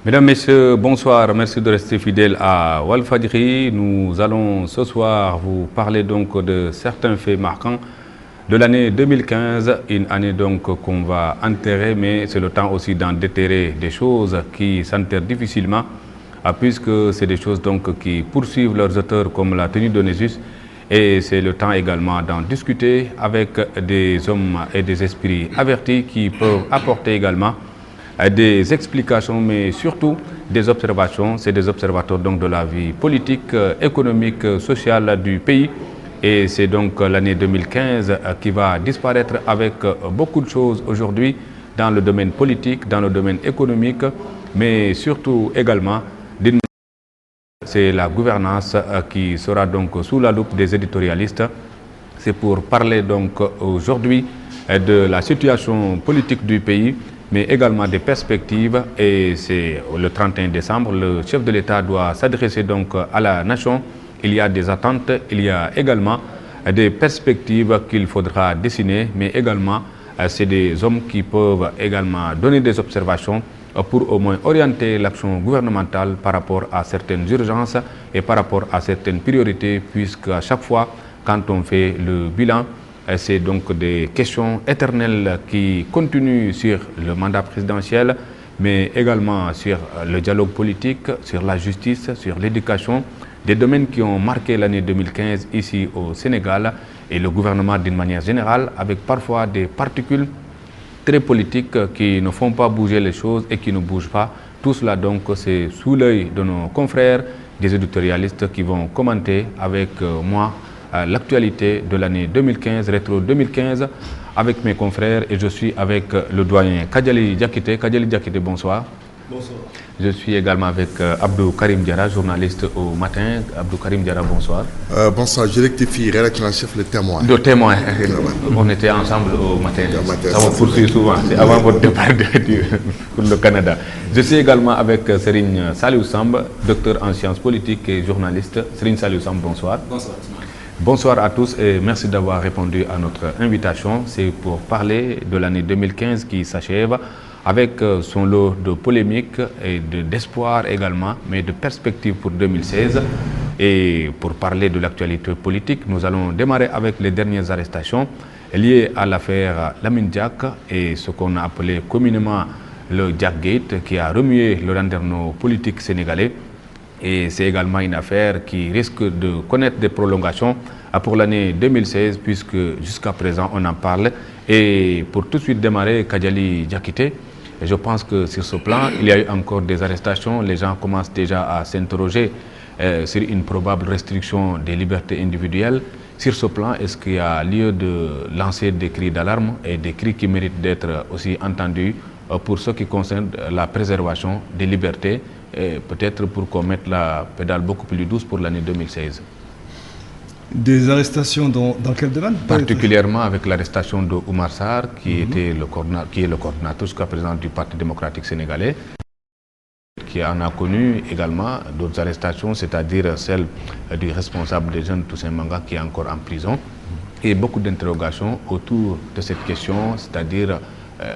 Mesdames, Messieurs, bonsoir. Merci de rester fidèles à Walfadjri. Nous allons ce soir vous parler donc de certains faits marquants de l'année 2015, une année donc qu'on va enterrer, mais c'est le temps aussi d'en déterrer des choses qui s'enterrent difficilement, puisque c'est des choses donc qui poursuivent leurs auteurs comme la tenue d'Onésus, et c'est le temps également d'en discuter avec des hommes et des esprits avertis qui peuvent apporter également des explications, mais surtout des observations. C'est des observateurs donc de la vie politique, économique, sociale du pays. Et c'est donc l'année 2015 qui va disparaître avec beaucoup de choses aujourd'hui dans le domaine politique, dans le domaine économique, mais surtout également, c'est la gouvernance qui sera donc sous la loupe des éditorialistes. C'est pour parler donc aujourd'hui de la situation politique du pays, mais également des perspectives. Et c'est le 31 décembre, le chef de l'État doit s'adresser donc à la nation. Il y a des attentes, il y a également des perspectives qu'il faudra dessiner, mais également c'est des hommes qui peuvent également donner des observations pour au moins orienter l'action gouvernementale par rapport à certaines urgences et par rapport à certaines priorités, puisque à chaque fois, quand on fait le bilan, c'est donc des questions éternelles qui continuent sur le mandat présidentiel, mais également sur le dialogue politique, sur la justice, sur l'éducation, des domaines qui ont marqué l'année 2015 ici au Sénégal et le gouvernement d'une manière générale, avec parfois des particules très politiques qui ne font pas bouger les choses et qui ne bougent pas. Tout cela donc c'est sous l'œil de nos confrères, des éditorialistes qui vont commenter avec moi l'actualité de l'année 2015, rétro 2015, avec mes confrères, et je suis avec le doyen Kadiali Diakité. Kadiali Diakité, bonsoir. Bonsoir. Je suis également avec Abdou Karim Diarra, journaliste au matin. Abdou Karim Diarra, bonsoir. Bonsoir, je rectifie, rédacteur en chef, le témoin. Le témoin. On était ensemble au matin. Ça va poursuivre souvent, c'est avant votre départ pour le Canada. Je suis également avec Serigne Saliou Samb, docteur en sciences politiques et journaliste. Serigne Saliou Samb, bonsoir. Bonsoir. Bonsoir à tous et merci d'avoir répondu à notre invitation. C'est pour parler de l'année 2015 qui s'achève, avec son lot de polémiques et d'espoir également, mais de perspectives pour 2016. Et pour parler de l'actualité politique, nous allons démarrer avec les dernières arrestations liées à l'affaire Lamine Diack et ce qu'on a appelé communément le Diack Gate, qui a remué le landerneau politique sénégalais. Et c'est également une affaire qui risque de connaître des prolongations pour l'année 2016, puisque jusqu'à présent on en parle. Et pour tout de suite démarrer, Kadiali Diakité, je pense que sur ce plan, il y a eu encore des arrestations. Les gens commencent déjà à s'interroger sur une probable restriction des libertés individuelles. Sur ce plan, est-ce qu'il y a lieu de lancer des cris d'alarme et des cris qui méritent d'être aussi entendus pour ce qui concerne la préservation des libertés, et peut-être pour qu'on mette la pédale beaucoup plus douce pour l'année 2016? Des arrestations dans quel domaine? Particulièrement avec l'arrestation de Oumar Sarr, qui est le coordinateur jusqu'à présent du Parti démocratique sénégalais, qui en a connu également d'autres arrestations, c'est-à-dire celle du responsable des jeunes Toussaint Manga, qui est encore en prison, et beaucoup d'interrogations autour de cette question, c'est-à-dire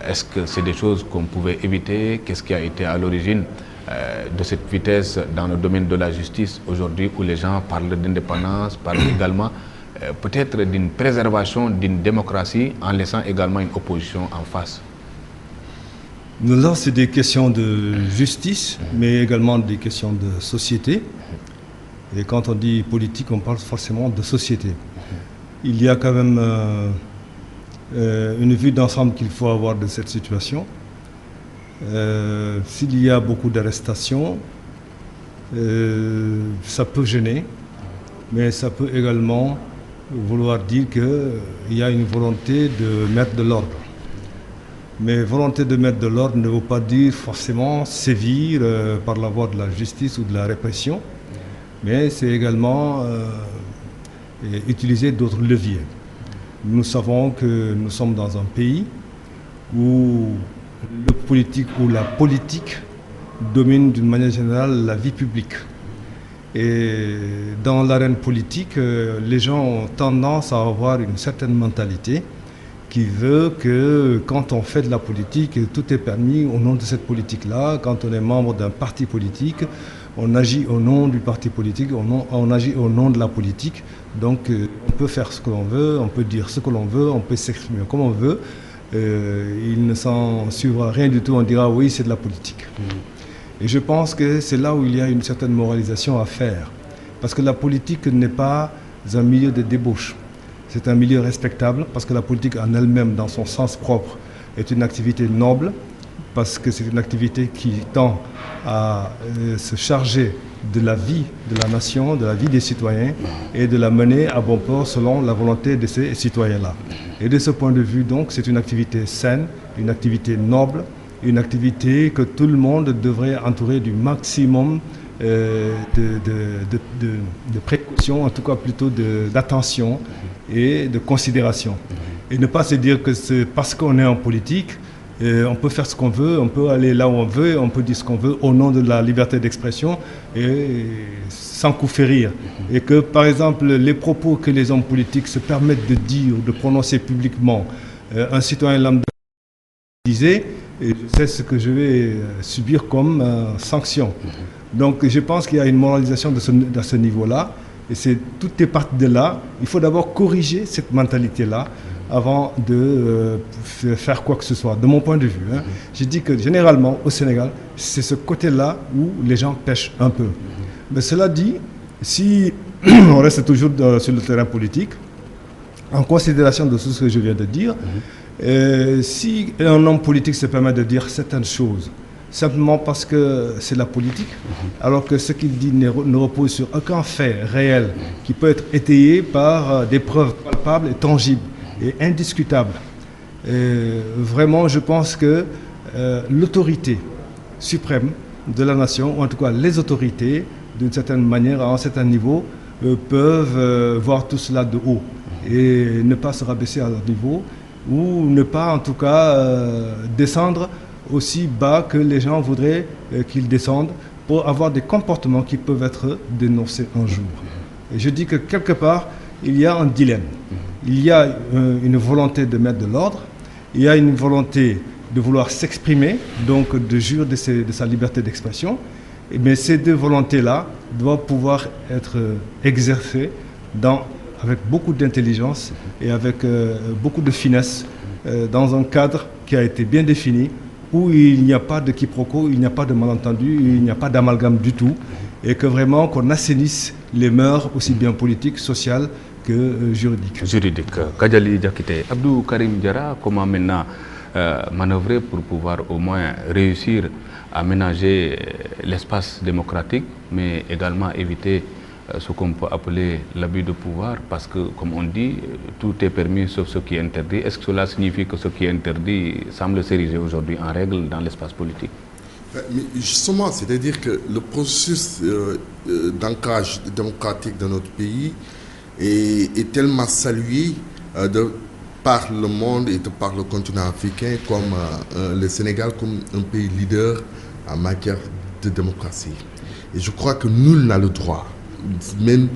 est-ce que c'est des choses qu'on pouvait éviter? Qu'est-ce qui a été à l'origine de cette vitesse dans le domaine de la justice aujourd'hui, où les gens parlent d'indépendance, parlent également peut-être d'une préservation d'une démocratie en laissant également une opposition en face? Là, c'est des questions de justice, mais également des questions de société. Et quand on dit politique, on parle forcément de société. Il y a quand même une vue d'ensemble qu'il faut avoir de cette situation. S'il y a beaucoup d'arrestations, ça peut gêner, mais ça peut également vouloir dire qu'il y a une volonté de mettre de l'ordre. Mais volonté de mettre de l'ordre ne veut pas dire forcément sévir par la voie de la justice ou de la répression, mais c'est également utiliser d'autres leviers. Nous savons que nous sommes dans un pays où le politique ou la politique domine d'une manière générale la vie publique. Et dans l'arène politique, les gens ont tendance à avoir une certaine mentalité qui veut que quand on fait de la politique, tout est permis au nom de cette politique-là. Quand on est membre d'un parti politique, on agit au nom du parti politique, on agit au nom de la politique. Donc on peut faire ce que l'on veut, on peut dire ce que l'on veut, on peut s'exprimer comme on veut. Il ne s'en suivra rien du tout, on dira oui, c'est de la politique. Et je pense que c'est là où il y a une certaine moralisation à faire. Parce que la politique n'est pas un milieu de débauche. C'est un milieu respectable parce que la politique en elle-même, dans son sens propre, est une activité noble, parce que c'est une activité qui tend à se charger de la vie de la nation, de la vie des citoyens et de la mener à bon port selon la volonté de ces citoyens-là. Et de ce point de vue, donc, c'est une activité saine, une activité noble, une activité que tout le monde devrait entourer du maximum de précaution, en tout cas plutôt d'attention et de considération. Et ne pas se dire que c'est parce qu'on est en politique, on peut faire ce qu'on veut, on peut aller là où on veut, on peut dire ce qu'on veut au nom de la liberté d'expression et sans coup férir. Et que par exemple les propos que les hommes politiques se permettent de dire, de prononcer publiquement, un citoyen lambda disait, et je sais ce que je vais subir comme sanction. Donc je pense qu'il y a une moralisation de ce niveau-là, et c'est toutes les parties de là. Il faut d'abord corriger cette mentalité-là avant de faire quoi que ce soit, de mon point de vue. Je dis que généralement au Sénégal, c'est ce côté-là où les gens pêchent un peu. Mais cela dit, si on reste toujours sur le terrain politique, en considération de tout ce que je viens de dire, si un homme politique se permet de dire certaines choses, simplement parce que c'est la politique, alors que ce qu'il dit ne repose sur aucun fait réel qui peut être étayé par des preuves palpables et tangibles et indiscutables. Vraiment, je pense que l'autorité suprême de la nation, ou en tout cas les autorités, d'une certaine manière, à un certain niveau, peuvent voir tout cela de haut et ne pas se rabaisser à leur niveau, ou ne pas en tout cas descendre aussi bas que les gens voudraient qu'ils descendent pour avoir des comportements qui peuvent être dénoncés un jour. Et je dis que quelque part, il y a un dilemme. Il y a une volonté de mettre de l'ordre, il y a une volonté de vouloir s'exprimer, donc de jouir de sa liberté d'expression, mais ces deux volontés-là doivent pouvoir être exercées avec beaucoup d'intelligence et avec beaucoup de finesse dans un cadre qui a été bien défini, où il n'y a pas de quiproquo, il n'y a pas de malentendu, il n'y a pas d'amalgame du tout, et que vraiment qu'on assainisse les mœurs aussi bien politiques, sociales que juridiques. Juridique. Kadiali Diakité, Abdou Karim Diarra, comment maintenant manœuvrer pour pouvoir au moins réussir à ménager l'espace démocratique, mais également éviter ce qu'on peut appeler l'abus de pouvoir, parce que, comme on dit, tout est permis sauf ce qui est interdit. Est-ce que cela signifie que ce qui est interdit semble s'ériger aujourd'hui en règle dans l'espace politique? Mais justement, c'est-à-dire que le processus d'ancrage démocratique dans notre pays est tellement salué par le monde et par le continent africain comme le Sénégal comme un pays leader en matière de démocratie. Et je crois que nul n'a le droit, même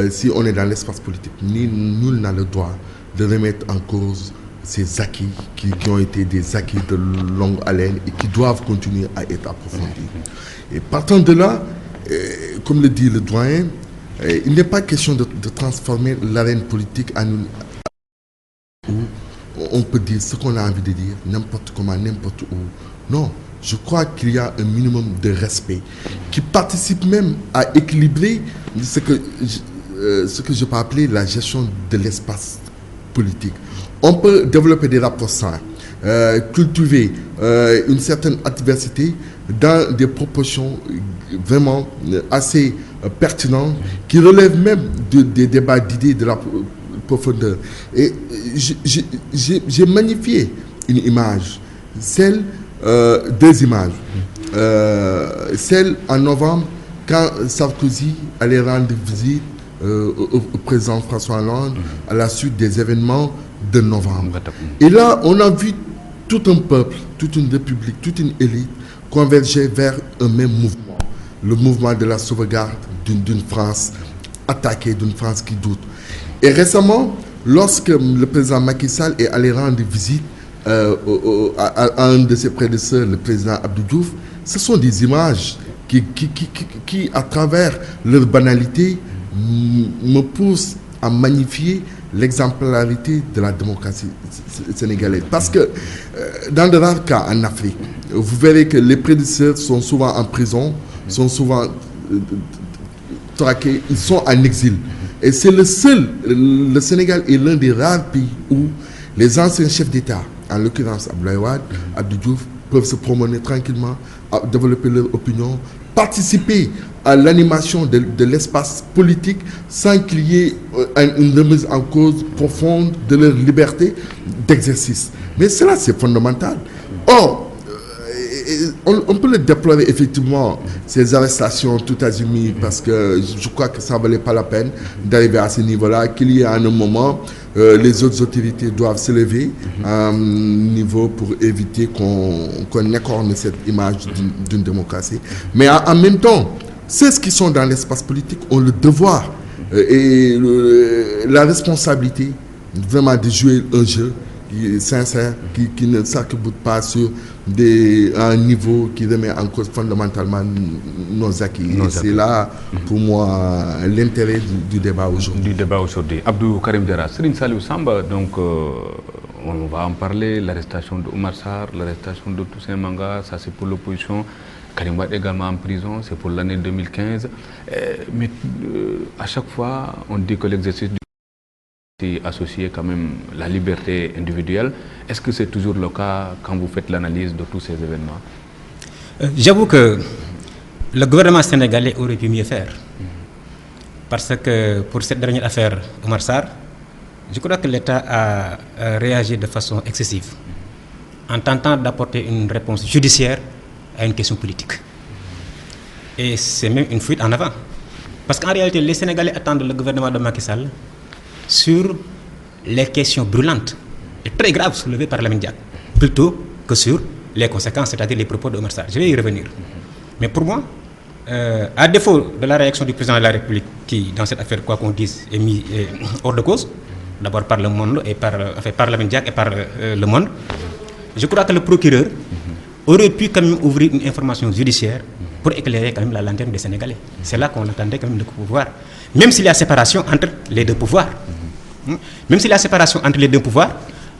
si on est dans l'espace politique, nul n'a le droit de remettre en cause ces acquis qui ont été des acquis de longue haleine et qui doivent continuer à être approfondis. Et partant de là, comme le dit le doyen, il n'est pas question de transformer l'arène politique en une où on peut dire ce qu'on a envie de dire, n'importe comment, n'importe où. Non, je crois qu'il y a un minimum de respect qui participe même à équilibrer ce que je peux appeler la gestion de l'espace politique. On peut développer des rapports sains, cultiver une certaine adversité dans des proportions vraiment assez pertinentes qui relèvent même des débats d'idées de la profondeur. Et j'ai magnifié une image, deux images. Celle en novembre, quand Sarkozy allait rendre visite au président François Hollande à la suite des événements de novembre. Et là, on a vu tout un peuple, toute une république, toute une élite converger vers un même mouvement. Le mouvement de la sauvegarde d'une France attaquée, d'une France qui doute. Et récemment, lorsque le président Macky Sall est allé rendre visite à un de ses prédécesseurs, le président Abdou Diouf, ce sont des images qui à travers leur banalité, me poussent à magnifier l'exemplarité de la démocratie sénégalaise. Parce que dans de rares cas en Afrique, vous verrez que les prédécesseurs sont souvent en prison, sont souvent traqués, ils sont en exil. Et c'est le Sénégal est l'un des rares pays où les anciens chefs d'État, en l'occurrence Abdoulaye Wade, Abdou Diouf, peuvent se promener tranquillement, développer leur opinion, participer à l'animation de l'espace politique sans qu'il y ait une remise en cause profonde de leur liberté d'exercice. Mais cela, c'est fondamental. Or, on peut le déplorer effectivement, ces arrestations tout azimut, parce que je crois que ça ne valait pas la peine d'arriver à ce niveau-là, qu'il y ait à un moment, les autres autorités doivent se lever à un niveau pour éviter qu'on écorne cette image d'une démocratie. Mais en même temps, ceux qui sont dans l'espace politique ont le devoir et la responsabilité vraiment de jouer un jeu qui est sincère, qui ne s'arc-boute pas sur un niveau qui remet en cause fondamentalement nos acquis. C'est là, pour moi, l'intérêt du débat aujourd'hui. Abdou Karim Diarra, Serigne Saliou Samba, donc on va en parler, l'arrestation de Oumar Sarr, l'arrestation de Toussaint Manga, ça c'est pour l'opposition. Karim Wade également en prison, c'est pour l'année 2015. Mais à chaque fois, on dit que l'exercice du associé quand même la liberté individuelle. Est-ce que c'est toujours le cas quand vous faites l'analyse de tous ces événements? J'avoue que le gouvernement sénégalais aurait pu mieux faire. Parce que pour cette dernière affaire, Oumar Sarr, je crois que l'État a réagi de façon excessive en tentant d'apporter une réponse judiciaire à une question politique. Et c'est même une fuite en avant. Parce qu'en réalité, les Sénégalais attendent le gouvernement de Macky Sall sur les questions brûlantes et très graves soulevées par Lamine Diack, plutôt que sur les conséquences, c'est-à-dire les propos de Oumar Sarr. Je vais y revenir. Mais pour moi, à défaut de la réaction du président de la République, qui, dans cette affaire, quoi qu'on dise, est mis hors de cause, d'abord par le Monde et par Lamine Diack et par le Monde, je crois que le procureur aurait pu quand même ouvrir une information judiciaire pour éclairer quand même la lanterne des Sénégalais. C'est là qu'on attendait quand même le pouvoir. Même s'il y a séparation entre les deux pouvoirs. Même s'il y a séparation entre les deux pouvoirs,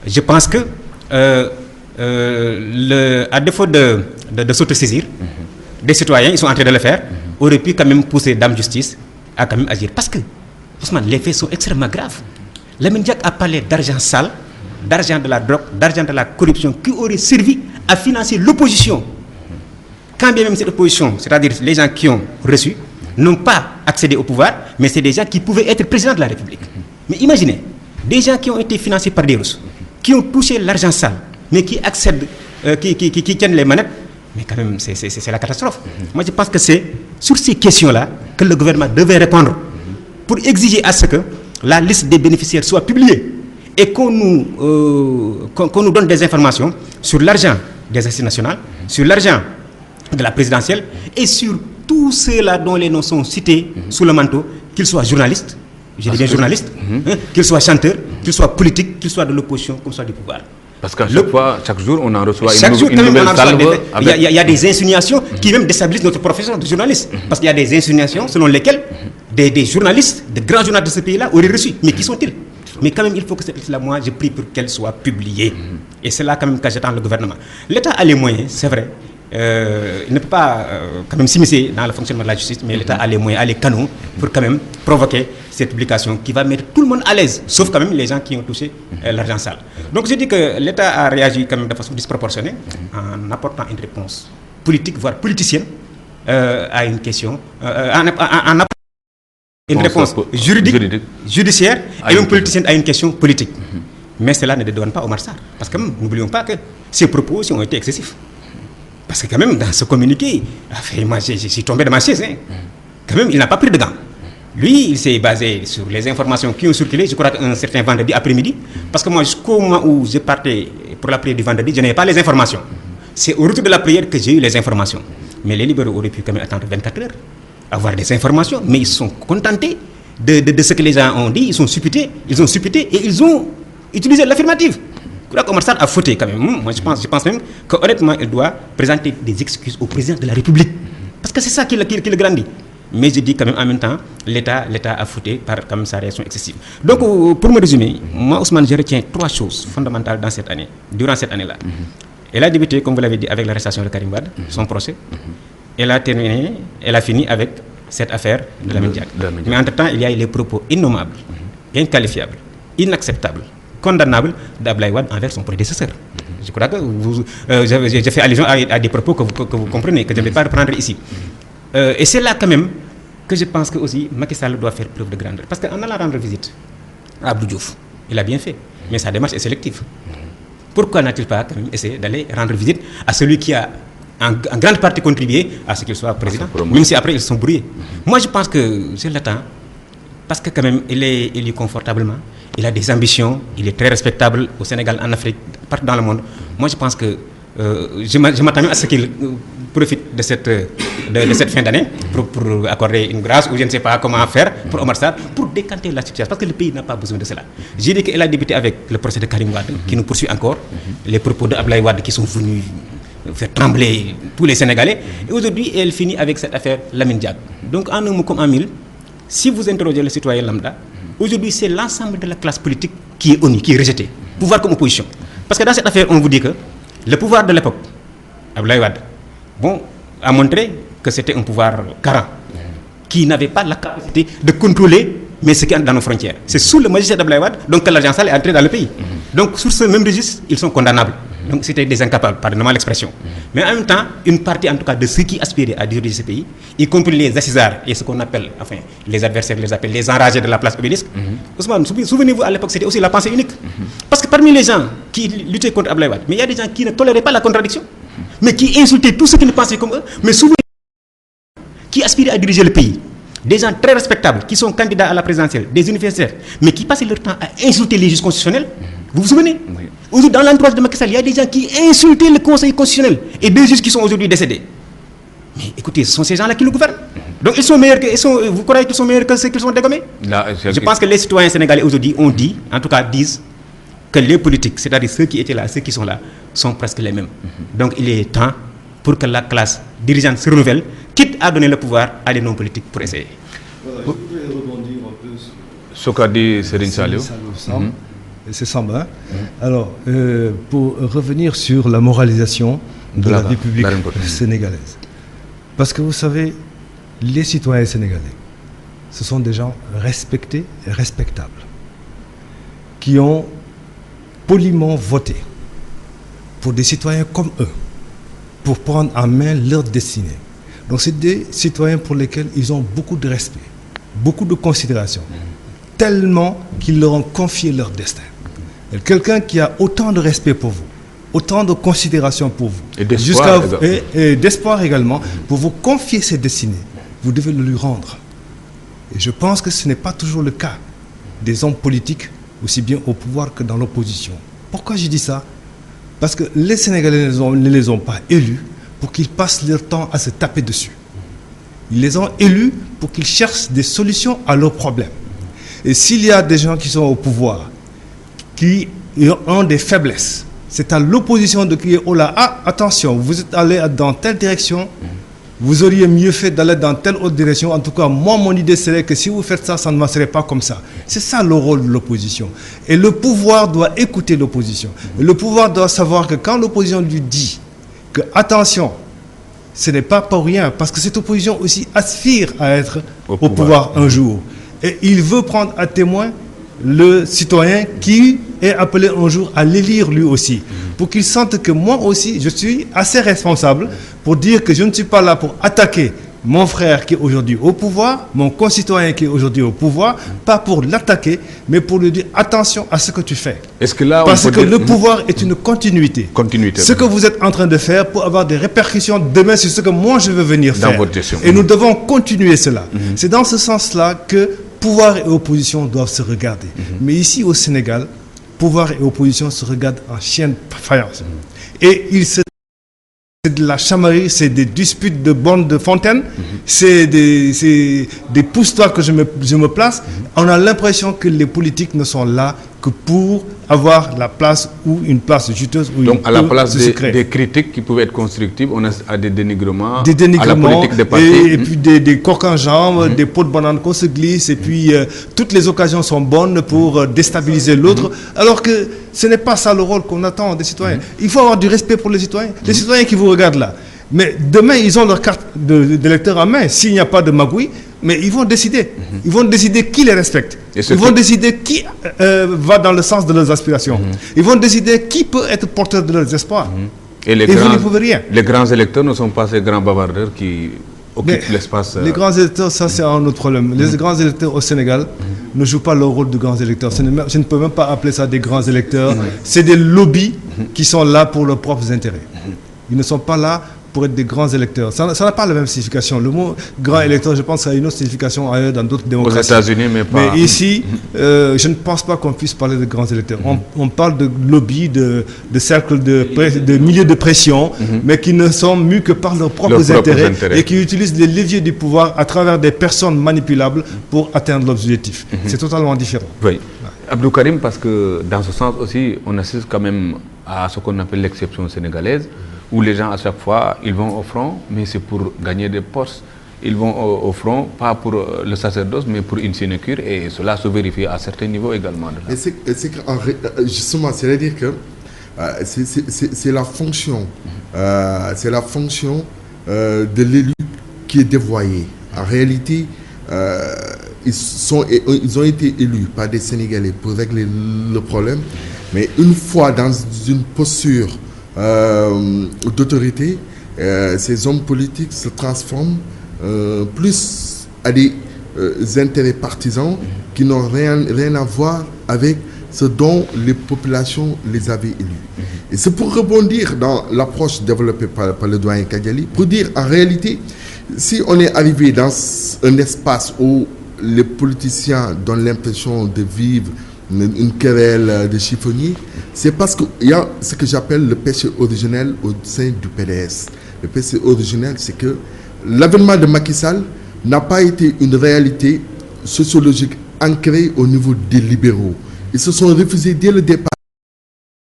je pense que à défaut de s'autosaisir, des citoyens, ils sont en train de le faire, auraient pu quand même pousser Dame Justice à quand même agir. Parce que, Ousmane, les faits sont extrêmement graves. Lamine Diack a parlé d'argent sale, d'argent de la drogue, d'argent de la corruption qui aurait servi à financer l'opposition. Quand bien même cette opposition, c'est-à-dire les gens qui ont reçu, n'ont pas accédé au pouvoir, mais c'est des gens qui pouvaient être présidents de la République. Mais imaginez, des gens qui ont été financés par des Russes, qui ont touché l'argent sale, mais qui accèdent, qui tiennent les manettes, mais quand même, c'est la catastrophe. Moi, je pense que c'est sur ces questions-là que le gouvernement devait répondre pour exiger à ce que la liste des bénéficiaires soit publiée et qu'on nous donne des informations sur l'argent des assises nationales, sur l'argent de la présidentielle et sur tous ceux-là dont les noms sont cités sous le manteau, qu'ils soient journalistes, je dis bien journalistes, qu'ils soient chanteurs, qu'ils soient politiques, qu'ils soient de l'opposition, qu'ils soient du pouvoir. Parce qu'à chaque fois, chaque jour, on en reçoit une nouvelle salve. Il y a des insinuations qui même déstabilisent notre profession de journaliste. Parce qu'il y a des insinuations selon lesquelles des journalistes, de grands journalistes de ce pays-là auraient reçu. Mais qui sont-ils? Mais quand même, il faut que cette liste-là, moi, je prie pour qu'elle soit publiée. Et c'est là quand même que j'attends le gouvernement. L'État a les moyens, c'est vrai. Il ne peut pas quand même s'immiscer dans le fonctionnement de la justice, mais l'État a les moyens, a les canaux pour quand même provoquer cette publication qui va mettre tout le monde à l'aise, sauf quand même les gens qui ont touché l'argent sale. Donc je dis que l'État a réagi quand même de façon disproportionnée en apportant une réponse politique, voire politicienne à une question, en apportant une réponse juridique, judiciaire et une politicienne à une question politique. Mais cela ne dédouane pas Oumar Sarr, parce que n'oublions pas que ses propos ont été excessifs. Parce que quand même, dans ce communiqué, moi je suis tombé de ma chaise. Quand même, il n'a pas pris de gants. Lui, il s'est basé sur les informations qui ont circulé, je crois qu'un certain vendredi après-midi. Parce que moi, jusqu'au moment où je partais pour la prière du vendredi, je n'avais pas les informations. C'est au retour de la prière que j'ai eu les informations. Mais les libéraux auraient pu quand même attendre 24 heures, avoir des informations, mais ils sont contentés de ce que les gens ont dit, ils ont supputé et ils ont utilisé l'affirmative. Je crois qu'Omar Sarr a fauté quand même. Moi, je pense même qu'honnêtement, il doit présenter des excuses au président de la République. Parce que c'est ça qui le grandit. Mais je dis quand même en même temps, l'État a fauté par comme sa réaction excessive. Donc, pour me résumer, moi, Ousmane, je retiens 3 choses fondamentales dans cette année, durant cette année-là. Elle a débuté, comme vous l'avez dit, avec l'arrestation de Karim Wade, son procès. Elle a fini avec cette affaire de Lamine Diack. Mais entre-temps, il y a eu les propos innommables, inqualifiables, inacceptables, condamnables d'Abdoulaye Wade envers son prédécesseur. Je crois que j'ai fait allusion à des propos que vous comprenez, que je ne vais pas reprendre ici. Et c'est là quand même que je pense que aussi Macky Sall doit faire preuve de grandeur. Parce qu'en allant rendre visite à Abdou Diouf, il a bien fait, mais sa démarche est sélective. Pourquoi n'a-t-il pas quand même essayé d'aller rendre visite à celui qui a en grande partie contribué à ce qu'il soit président, même si après ils sont brouillés. Moi je pense que je l'attends, parce que quand même il est élu confortablement, il a des ambitions, il est très respectable au Sénégal, en Afrique, partout dans le monde. Moi je pense que je m'attends même à ce qu'il profite de cette fin d'année pour accorder une grâce, ou je ne sais pas comment faire pour Omar Sarr, pour décanter la situation, parce que le pays n'a pas besoin de cela. J'ai dit qu'elle a débuté avec le procès de Karim Wade, qui nous poursuit encore, les propos de Abdoulaye Wade qui sont venus faire trembler tous les Sénégalais, et aujourd'hui elle finit avec cette affaire Lamine Diack. Donc en un mot comme en mille, si vous interrogez le citoyen lambda, aujourd'hui c'est l'ensemble de la classe politique qui est honnie, qui est rejetée, pouvoir comme opposition. Parce que dans cette affaire, on vous dit que le pouvoir de l'époque, Abdoulaye Wade, a montré que c'était un pouvoir carent, qui n'avait pas la capacité de contrôler mais ce qui est dans nos frontières. C'est sous le magistère d'Abdoulaye Wade donc que l'argent sale est entré dans le pays. Donc sur ce même registre, ils sont condamnables. Donc c'était des incapables, pardonnez-moi l'expression. Mais en même temps, une partie en tout cas de ceux qui aspiraient à diriger ce pays, y compris les assisards et ce qu'on appelle, enfin, les adversaires, les enragés de la place Obélisque. Ousmane, souvenez-vous, à l'époque, c'était aussi la pensée unique. Parce que parmi les gens qui luttaient contre Abdoulaye Wade, mais il y a des gens qui ne toléraient pas la contradiction, mais qui insultaient tous ceux qui ne pensaient comme eux, mais souvent qui aspiraient à diriger le pays. Des gens très respectables, qui sont candidats à la présidentielle, des universitaires, mais qui passaient leur temps à insulter les juges constitutionnels. Vous vous souvenez? Aujourd'hui, dans l'entourage de Macky Sall, il y a des gens qui insultaient le Conseil constitutionnel et des juges qui sont aujourd'hui décédés. Mais écoutez, ce sont ces gens-là qui le gouvernent. Donc ils sont meilleurs que, vous croyez qu'ils sont meilleurs que ceux qui sont dégommés? Je pense que les citoyens sénégalais aujourd'hui ont dit, en tout cas disent, que les politiques, c'est-à-dire ceux qui étaient là, ceux qui sont là, sont presque les mêmes. Donc il est temps pour que la classe dirigeante se renouvelle, quitte à donner le pouvoir à des non-politiques pour essayer. Voilà, je voudrais rebondir un peu sur ce qu'a dit Serigne Saliou. C'est Samba. Alors, pour revenir sur la moralisation de la vie publique sénégalaise. Parce que vous savez, les citoyens sénégalais, ce sont des gens respectés et respectables, qui ont poliment voté pour des citoyens comme eux, pour prendre en main leur destinée. Donc c'est des citoyens pour lesquels ils ont beaucoup de respect, beaucoup de considération, tellement qu'ils leur ont confié leur destin. Quelqu'un qui a autant de respect pour vous, autant de considération pour vous, et d'espoir également, pour vous confier ses destinées, vous devez le lui rendre. Et je pense que ce n'est pas toujours le cas des hommes politiques, aussi bien au pouvoir que dans l'opposition. Pourquoi je dis ça? Parce que les Sénégalais ne les ont pas élus pour qu'ils passent leur temps à se taper dessus. Ils les ont élus pour qu'ils cherchent des solutions à leurs problèmes. Et s'il y a des gens qui sont au pouvoir, qui ont des faiblesses, c'est à l'opposition de crier « Oh là, attention, vous êtes allé dans telle direction, vous auriez mieux fait d'aller dans telle autre direction. En tout cas, moi, mon idée serait que si vous faites ça, ça ne marcherait pas comme ça. » C'est ça le rôle de l'opposition. Et le pouvoir doit écouter l'opposition. Et le pouvoir doit savoir que quand l'opposition lui dit que « Attention, ce n'est pas pour rien, parce que cette opposition aussi aspire à être au pouvoir un jour. » Et il veut prendre à témoin le citoyen qui est appelé un jour à l'élire lui aussi, pour qu'il sente que moi aussi, je suis assez responsable pour dire que je ne suis pas là pour attaquer mon frère qui est aujourd'hui au pouvoir, mon concitoyen qui est aujourd'hui au pouvoir, pas pour l'attaquer, mais pour lui dire attention à ce que tu fais. Est-ce que là, parce que le pouvoir est une continuité. Ce que vous êtes en train de faire peut avoir des répercussions demain sur ce que moi je veux venir faire. Et nous devons continuer cela. C'est dans ce sens-là que pouvoir et opposition doivent se regarder. Mais ici au Sénégal, pouvoir et opposition se regardent en chien de faïence. Et ils se c'est de la chamaillerie, c'est des disputes de bornes de fontaine, c'est des pousse-toi que je me place. On a l'impression que les politiques ne sont là que pour avoir la place ou une place juteuse. Donc à la place des critiques qui pouvaient être constructives, on a des dénigrements, à la politique des partis. Et puis des coques en jambes, des pots de banane qu'on se glisse, et puis toutes les occasions sont bonnes pour déstabiliser l'autre, alors que ce n'est pas ça le rôle qu'on attend des citoyens. Il faut avoir du respect pour les citoyens. Les citoyens qui vous regardent là, mais demain ils ont leur carte d'électeur en main, s'il n'y a pas de magouille, mais ils vont décider. Ils vont décider qui les respecte. Ils vont décider qui va dans le sens de leurs aspirations. Ils vont décider qui peut être porteur de leurs espoirs. Et vous ne pouvez rien. Les grands électeurs ne sont pas ces grands bavardeurs qui occupent l'espace. Les grands électeurs, ça c'est un autre problème. Les grands électeurs au Sénégal ne jouent pas le rôle de grands électeurs. Je ne peux même pas appeler ça des grands électeurs. C'est des lobbies qui sont là pour leurs propres intérêts. Ils ne sont pas là pour être des grands électeurs. Ça n'a pas la même signification. Le mot grand électeur, je pense, a une autre signification ailleurs dans d'autres démocraties. Aux États-Unis, mais pas. Mais ici, je ne pense pas qu'on puisse parler de grands électeurs. On parle de lobbies, de cercles, de milieux de pression, mais qui ne sont mus que par leurs propres intérêts et qui utilisent les leviers du pouvoir à travers des personnes manipulables pour atteindre l'objectif. C'est totalement différent. Oui. Abdou Karim, parce que dans ce sens aussi, on assiste quand même à ce qu'on appelle l'exception sénégalaise, où les gens à chaque fois, ils vont au front, mais c'est pour gagner des postes. Ils vont au front, pas pour le sacerdoce, mais pour une sinecure, et cela se vérifie à certains niveaux également. Justement, c'est-à-dire que c'est la fonction, de l'élu qui est dévoyée. En réalité, ils ont été élus par des Sénégalais pour régler le problème, mais une fois dans une posture d'autorité, ces hommes politiques se transforment plus à des intérêts partisans qui n'ont rien à voir avec ce dont les populations les avaient élus. Et c'est pour rebondir dans l'approche développée par le doyen Kadiali, pour dire en réalité, si on est arrivé dans un espace où les politiciens donnent l'impression de vivre une querelle de chiffonnier, c'est parce qu'il y a ce que j'appelle le péché originel au sein du PDS. Le péché originel, c'est que l'avènement de Macky Sall n'a pas été une réalité sociologique ancrée au niveau des libéraux. Ils se sont refusés dès le départ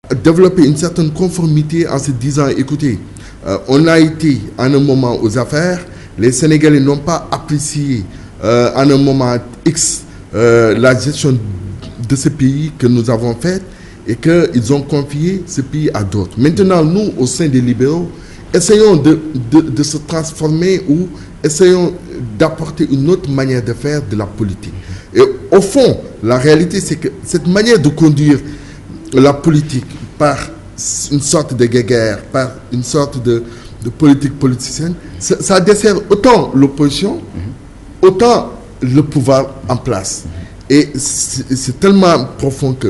à développer une certaine conformité en se disant, écoutez, on a été en un moment aux affaires, les Sénégalais n'ont pas apprécié en un moment X la gestion de ce pays que nous avons fait et qu'ils ont confié ce pays à d'autres. Maintenant, nous, au sein des libéraux, essayons de se transformer ou essayons d'apporter une autre manière de faire de la politique. Et au fond, la réalité, c'est que cette manière de conduire la politique par une sorte de guéguerre, par une sorte de politique politicienne, ça dessert autant l'opposition, autant le pouvoir en place. Et c'est tellement profond que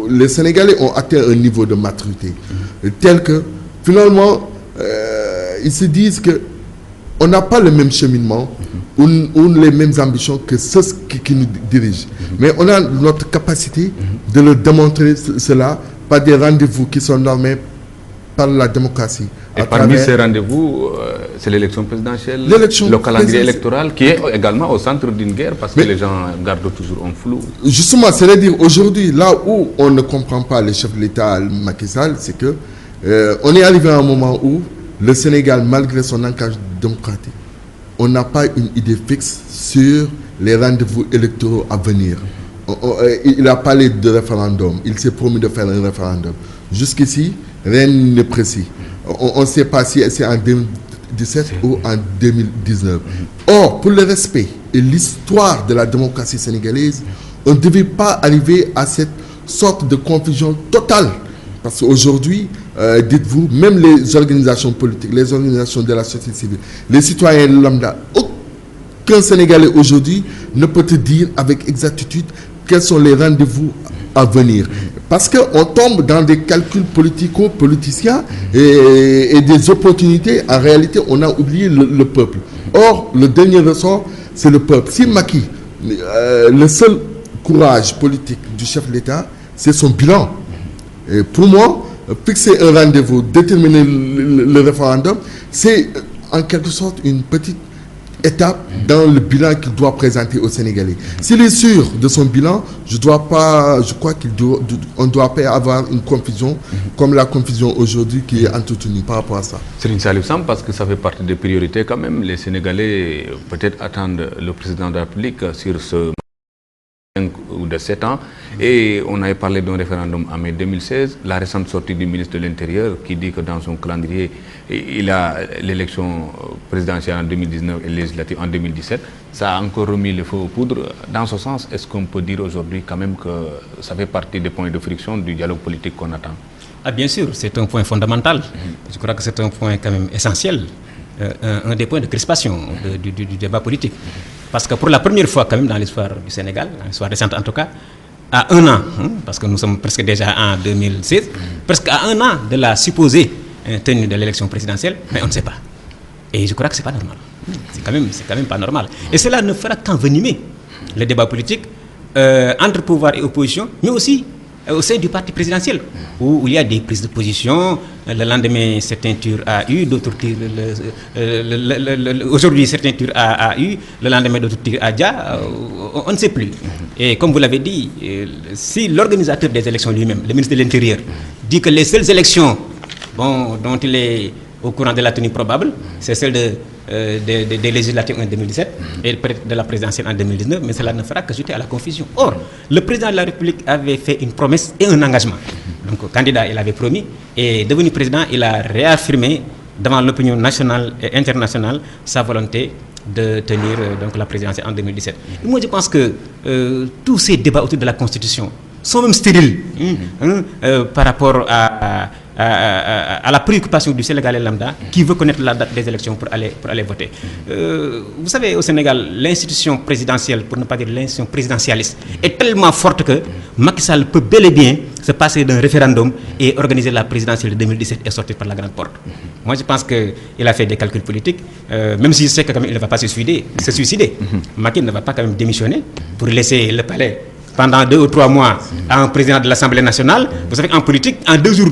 les Sénégalais ont atteint un niveau de maturité tel que finalement ils se disent que on n'a pas le même cheminement ou les mêmes ambitions que ceux qui nous dirigent. Mais on a notre capacité de leur démontrer cela par des rendez-vous qui sont normés par la démocratie. Et parmi ces rendez-vous, c'est l'élection présidentielle, le calendrier électoral qui est également au centre d'une guerre parce que les gens gardent toujours un flou. Justement, c'est-à-dire aujourd'hui, là où on ne comprend pas le chef de l'État Macky Sall, c'est que on est arrivé à un moment où le Sénégal, malgré son ancrage démocratique, on n'a pas une idée fixe sur les rendez-vous électoraux à venir. Il a parlé de référendum, il s'est promis de faire un référendum. Jusqu'ici, rien n'est précis. On ne sait pas si c'est en 2017 ou en 2019. Or, pour le respect et l'histoire de la démocratie sénégalaise, on ne devait pas arriver à cette sorte de confusion totale. Parce qu'aujourd'hui, dites-vous, même les organisations politiques, les organisations de la société civile, les citoyens lambda, aucun Sénégalais aujourd'hui ne peut te dire avec exactitude quels sont les rendez-vous à venir. Parce qu'on tombe dans des calculs politico-politiciens et des opportunités. En réalité, on a oublié le peuple. Or, le dernier ressort, c'est le peuple. Si Macky, le seul courage politique du chef de l'État, c'est son bilan. Et pour moi, fixer un rendez-vous, déterminer le référendum, c'est en quelque sorte une petite étape dans le bilan qu'il doit présenter aux Sénégalais. S'il est sûr de son bilan, je crois qu'on ne doit pas avoir une confusion comme la confusion aujourd'hui qui est entretenue par rapport à ça. Serigne Saliou Samb, parce que ça fait partie des priorités quand même. Les Sénégalais peut-être attendent le président de la République sur ce 5 ou de 7 ans. Et on avait parlé d'un référendum en mai 2016. La récente sortie du ministre de l'Intérieur qui dit que dans son calendrier, il a l'élection présidentielle en 2019 et législative en 2017. Ça a encore remis le feu aux poudres. Dans ce sens, est-ce qu'on peut dire aujourd'hui quand même que ça fait partie des points de friction du dialogue politique qu'on attend? Ah, bien sûr, c'est un point fondamental. Je crois que c'est un point quand même essentiel. Un des points de crispation du débat politique. Parce que pour la première fois quand même dans l'histoire du Sénégal, dans l'histoire récente en tout cas, à un an, parce que nous sommes presque déjà en 2016, presque à un an de la supposée tenue de l'élection présidentielle, mais on ne sait pas. Et je crois que c'est pas normal. C'est quand même pas normal. Et cela ne fera qu'envenimer le débat politique entre pouvoir et opposition, mais aussi au sein du parti présidentiel, où il y a des prises de position. Le lendemain, certains tirent à U, d'autres tirent... Aujourd'hui, certains tirent à U, le lendemain, d'autres tirent à Dia. On ne sait plus. Et comme vous l'avez dit, si l'organisateur des élections lui-même, le ministre de l'Intérieur, dit que les seules élections dont il est au courant de la tenue probable, c'est celle des législatives en 2017 et peut-être de la présidentielle en 2019, mais cela ne fera que jeter à la confusion. Or, le président de la République avait fait une promesse et un engagement. Donc, candidat, il avait promis, et devenu président, il a réaffirmé devant l'opinion nationale et internationale sa volonté de tenir donc, la présidentielle en 2017. Et moi, je pense que tous ces débats autour de la Constitution sont même stériles par rapport à la préoccupation du Sénégalais lambda qui veut connaître la date des élections pour aller voter. Vous savez, au Sénégal, l'institution présidentielle, pour ne pas dire l'institution présidentialiste, est tellement forte que Macky Sall peut bel et bien se passer d'un référendum et organiser la présidentielle de 2017 et sortir par la grande porte. Moi, je pense qu'il a fait des calculs politiques, même si je sais que quand même, il ne va pas se suicider. Macky ne va pas quand même démissionner pour laisser le palais pendant 2 ou 3 mois à un président de l'Assemblée nationale. Vous savez, en politique, en 2 jours,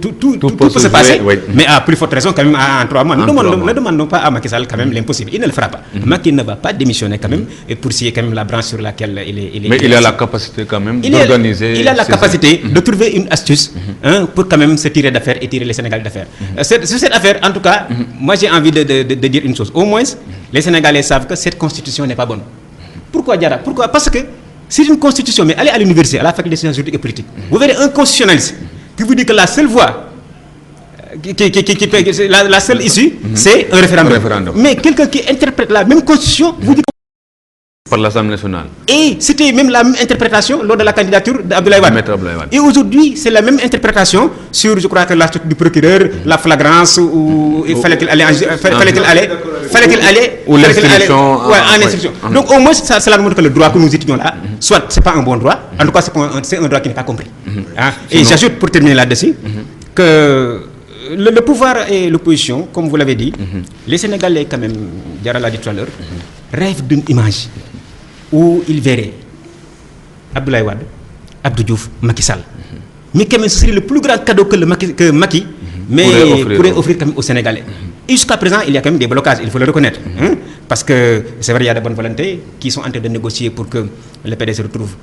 tout peut se passer, oui. Mais à plus forte raison quand même en 3 mois. Ne demandons pas à Macky Sall quand même l'impossible. Il ne le fera pas. Macky ne va pas démissionner quand même et pour scier quand même la branche sur laquelle il est. Mais il a la capacité quand même d'organiser. Il a la capacité de trouver une astuce pour quand même se tirer d'affaire et tirer les Sénégalais d'affaire. Sur cette affaire, en tout cas, moi j'ai envie de dire une chose. Au moins, les Sénégalais savent que cette constitution n'est pas bonne. Pourquoi Diarra? Pourquoi? Parce que c'est une constitution, mais allez à l'université, à la faculté des sciences juridiques et politiques. Vous verrez un constitutionnaliste qui vous dit que la seule voie, la seule issue, c'est un référendum. Mais quelqu'un qui interprète la même constitution vous dit par l'Assemblée nationale. Et c'était même la même interprétation lors de la candidature d'Abdoulaye Wade. Et aujourd'hui, c'est la même interprétation sur, je crois que la structure du procureur, la flagrance, ou fallait-il aller ou l'instruction. En instruction. Donc au moins, cela nous montre que le droit que nous étudions là, soit c'est pas un bon droit, en tout cas c'est un droit qui n'est pas compris. Et j'ajoute pour terminer là-dessus que le pouvoir et l'opposition, comme vous l'avez dit, les Sénégalais quand même, Diarra l'a dit tout à l'heure, rêvent d'une image où ils verraient Abdoulaye Wade, Abdou Diouf, Macky Sall. Mais quand même, ce serait le plus grand cadeau que Macky pourrait offrir quand même aux Sénégalais. Et jusqu'à présent, il y a quand même des blocages, il faut le reconnaître. Parce que c'est vrai, il y a de bonnes volontés qui sont en train de négocier pour que le PDS retrouve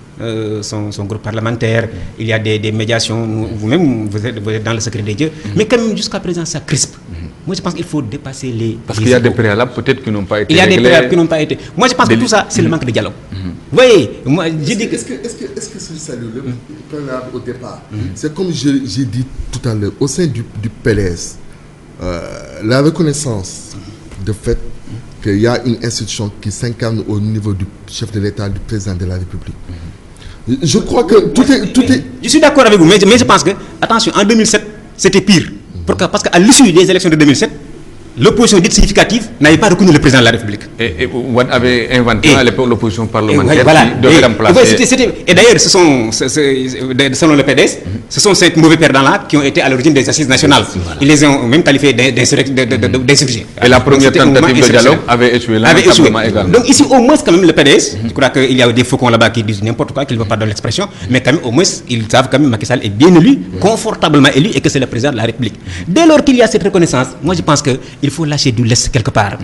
son groupe parlementaire. Il y a des médiations, vous-même, vous êtes dans le secret des dieux. Mais quand même, jusqu'à présent, ça crispe. Moi, je pense qu'il faut dépasser les... Parce qu'il y a des préalables peut-être qui n'ont pas été réglés. Il y a des préalables qui n'ont pas été... Moi, je pense que tout ça, c'est le manque de dialogue. Vous voyez, moi, j'ai dit que... Est-ce que ce salut, le préalable au départ, c'est comme j'ai dit tout à l'heure, au sein du PLS, la reconnaissance de fait qu'il y a une institution qui s'incarne au niveau du chef de l'État, du président de la République. Je crois que tout est... Je suis d'accord avec vous, mais je pense que, attention, en 2007, c'était pire. Pourquoi? Parce qu'à l'issue des élections de 2007, l'opposition dite significative n'avait pas reconnu le président de la République. Et Wade avait inventé à l'époque l'opposition parlementaire voilà. qui devait remplacer. Et d'ailleurs, selon le PDS, ce sont ces mauvais perdants-là qui ont été à l'origine des assises nationales. Voilà. Ils les ont même qualifiés d'insurgés. Et la première tentative de dialogue avait échoué également. Donc ici, au moins, quand même, le PDS, je crois qu'il y a des faucons là-bas qui disent n'importe quoi, qu'ils ne veulent pas dans l'expression, mais quand même, au moins, ils savent quand même Macky Sall est bien élu, confortablement élu, et que c'est le président de la République. Dès lors qu'il y a cette reconnaissance, moi je pense qu'il faut lâcher du lest quelque part.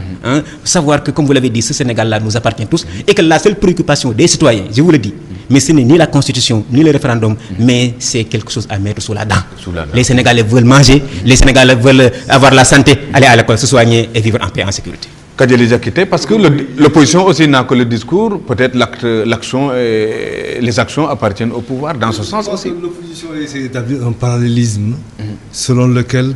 Savoir que, comme vous l'avez dit, ce Sénégal-là nous appartient tous, et que la seule préoccupation des citoyens, je vous le dis, mais ce n'est ni la Constitution, ni le référendum, mais c'est quelque chose à mettre sous la dent. Les Sénégalais veulent manger, les Sénégalais veulent avoir la santé, aller à l'école, se soigner et vivre en paix, en sécurité. Kadjeli quitté parce que l'opposition aussi n'a que le discours, peut-être l'action et les actions appartiennent au pouvoir dans ce sens aussi. L'opposition essaie d'établir un parallélisme selon lequel,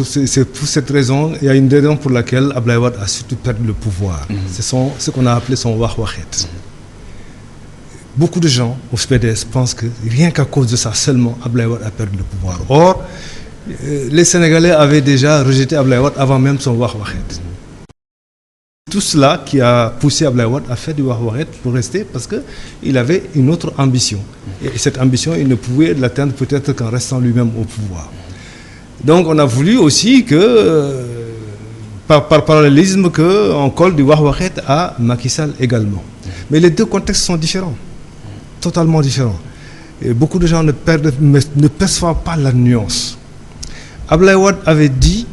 c'est pour cette raison, il y a une raison pour laquelle Abdoulaye Wade a surtout perdu le pouvoir. C'est ce qu'on a appelé son wax-waxet. Beaucoup de gens au PDS pensent que rien qu'à cause de ça seulement, Abdoulaye Wade a perdu le pouvoir. Or, les Sénégalais avaient déjà rejeté Abdoulaye Wade avant même son wax-waxet. Tout cela qui a poussé Abdoulaye Wade à faire du wax-waxet pour rester parce qu'il avait une autre ambition. Et cette ambition, il ne pouvait l'atteindre peut-être qu'en restant lui-même au pouvoir. Donc on a voulu aussi que, par parallélisme, qu'on colle du wax-waxet à Macky Sall également. Mais les deux contextes sont différents, totalement différents. Et beaucoup de gens ne perçoivent pas la nuance. Abdoulaye Wade avait dit: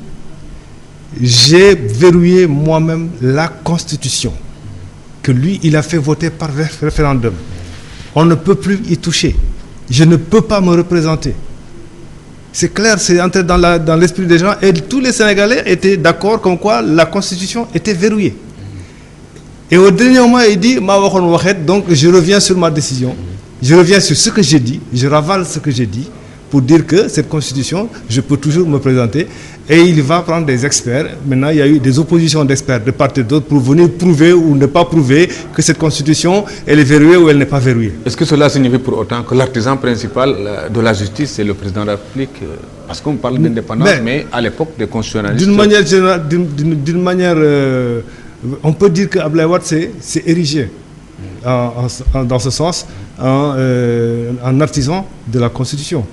j'ai verrouillé moi-même la Constitution, que lui, il a fait voter par référendum. On ne peut plus y toucher. Je ne peux pas me représenter. C'est clair, c'est entré dans l'esprit des gens et tous les Sénégalais étaient d'accord comme quoi la Constitution était verrouillée. Et au dernier moment, il dit: donc je reviens sur ma décision, je reviens sur ce que j'ai dit, je ravale ce que j'ai dit, pour dire que cette Constitution, je peux toujours me présenter. Et il va prendre des experts. Maintenant, il y a eu des oppositions d'experts de part et d'autre pour venir prouver ou ne pas prouver que cette Constitution, elle est verrouillée ou elle n'est pas verrouillée. Est-ce que cela signifie pour autant que l'artisan principal de la justice, c'est le président de la République? Parce qu'on parle d'indépendance, mais à l'époque des constitutionnalistes... D'une manière générale, on peut dire que Abdoulaye Wade s'est érigé, dans ce sens, en artisan de la Constitution.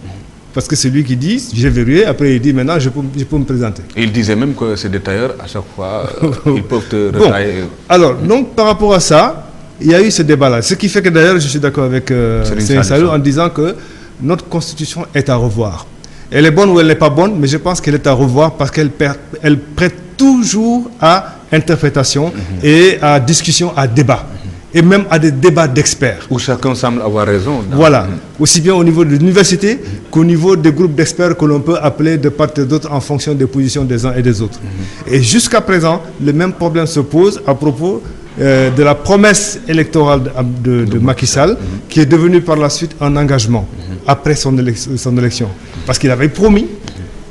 Parce que c'est lui qui dit: j'ai verrouillé, après il dit: maintenant je peux me présenter. Il disait même que ces détailleurs, à chaque fois, ils peuvent te retailler. Bon. Alors, donc par rapport à ça, il y a eu ce débat-là. Ce qui fait que d'ailleurs, je suis d'accord avec Serigne Saliou en disant que notre Constitution est à revoir. Elle est bonne ou elle n'est pas bonne, mais je pense qu'elle est à revoir parce qu'elle prête toujours à interprétation et à discussion, à débat. Et même à des débats d'experts. Où chacun semble avoir raison. Voilà. Aussi bien au niveau de l'université qu'au niveau des groupes d'experts que l'on peut appeler de part et d'autre en fonction des positions des uns et des autres. Et jusqu'à présent, le même problème se pose à propos de la promesse électorale de Macky Sall, qui est devenue par la suite un engagement après son élection. Parce qu'il avait promis,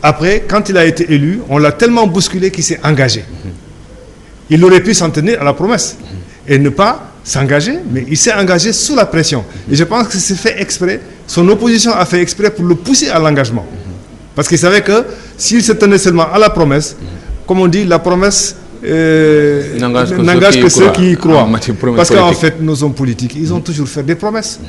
après, quand il a été élu, on l'a tellement bousculé qu'il s'est engagé. Il aurait pu s'en tenir à la promesse et ne pas s'engager, mais il s'est engagé sous la pression. Et je pense que c'est fait exprès, son opposition a fait exprès pour le pousser à l'engagement. Parce qu'il savait que s'il se tenait seulement à la promesse, comme on dit, la promesse n'engage que ceux qui y croient. Parce qu'en fait, nos hommes politiques, ils ont toujours fait des promesses.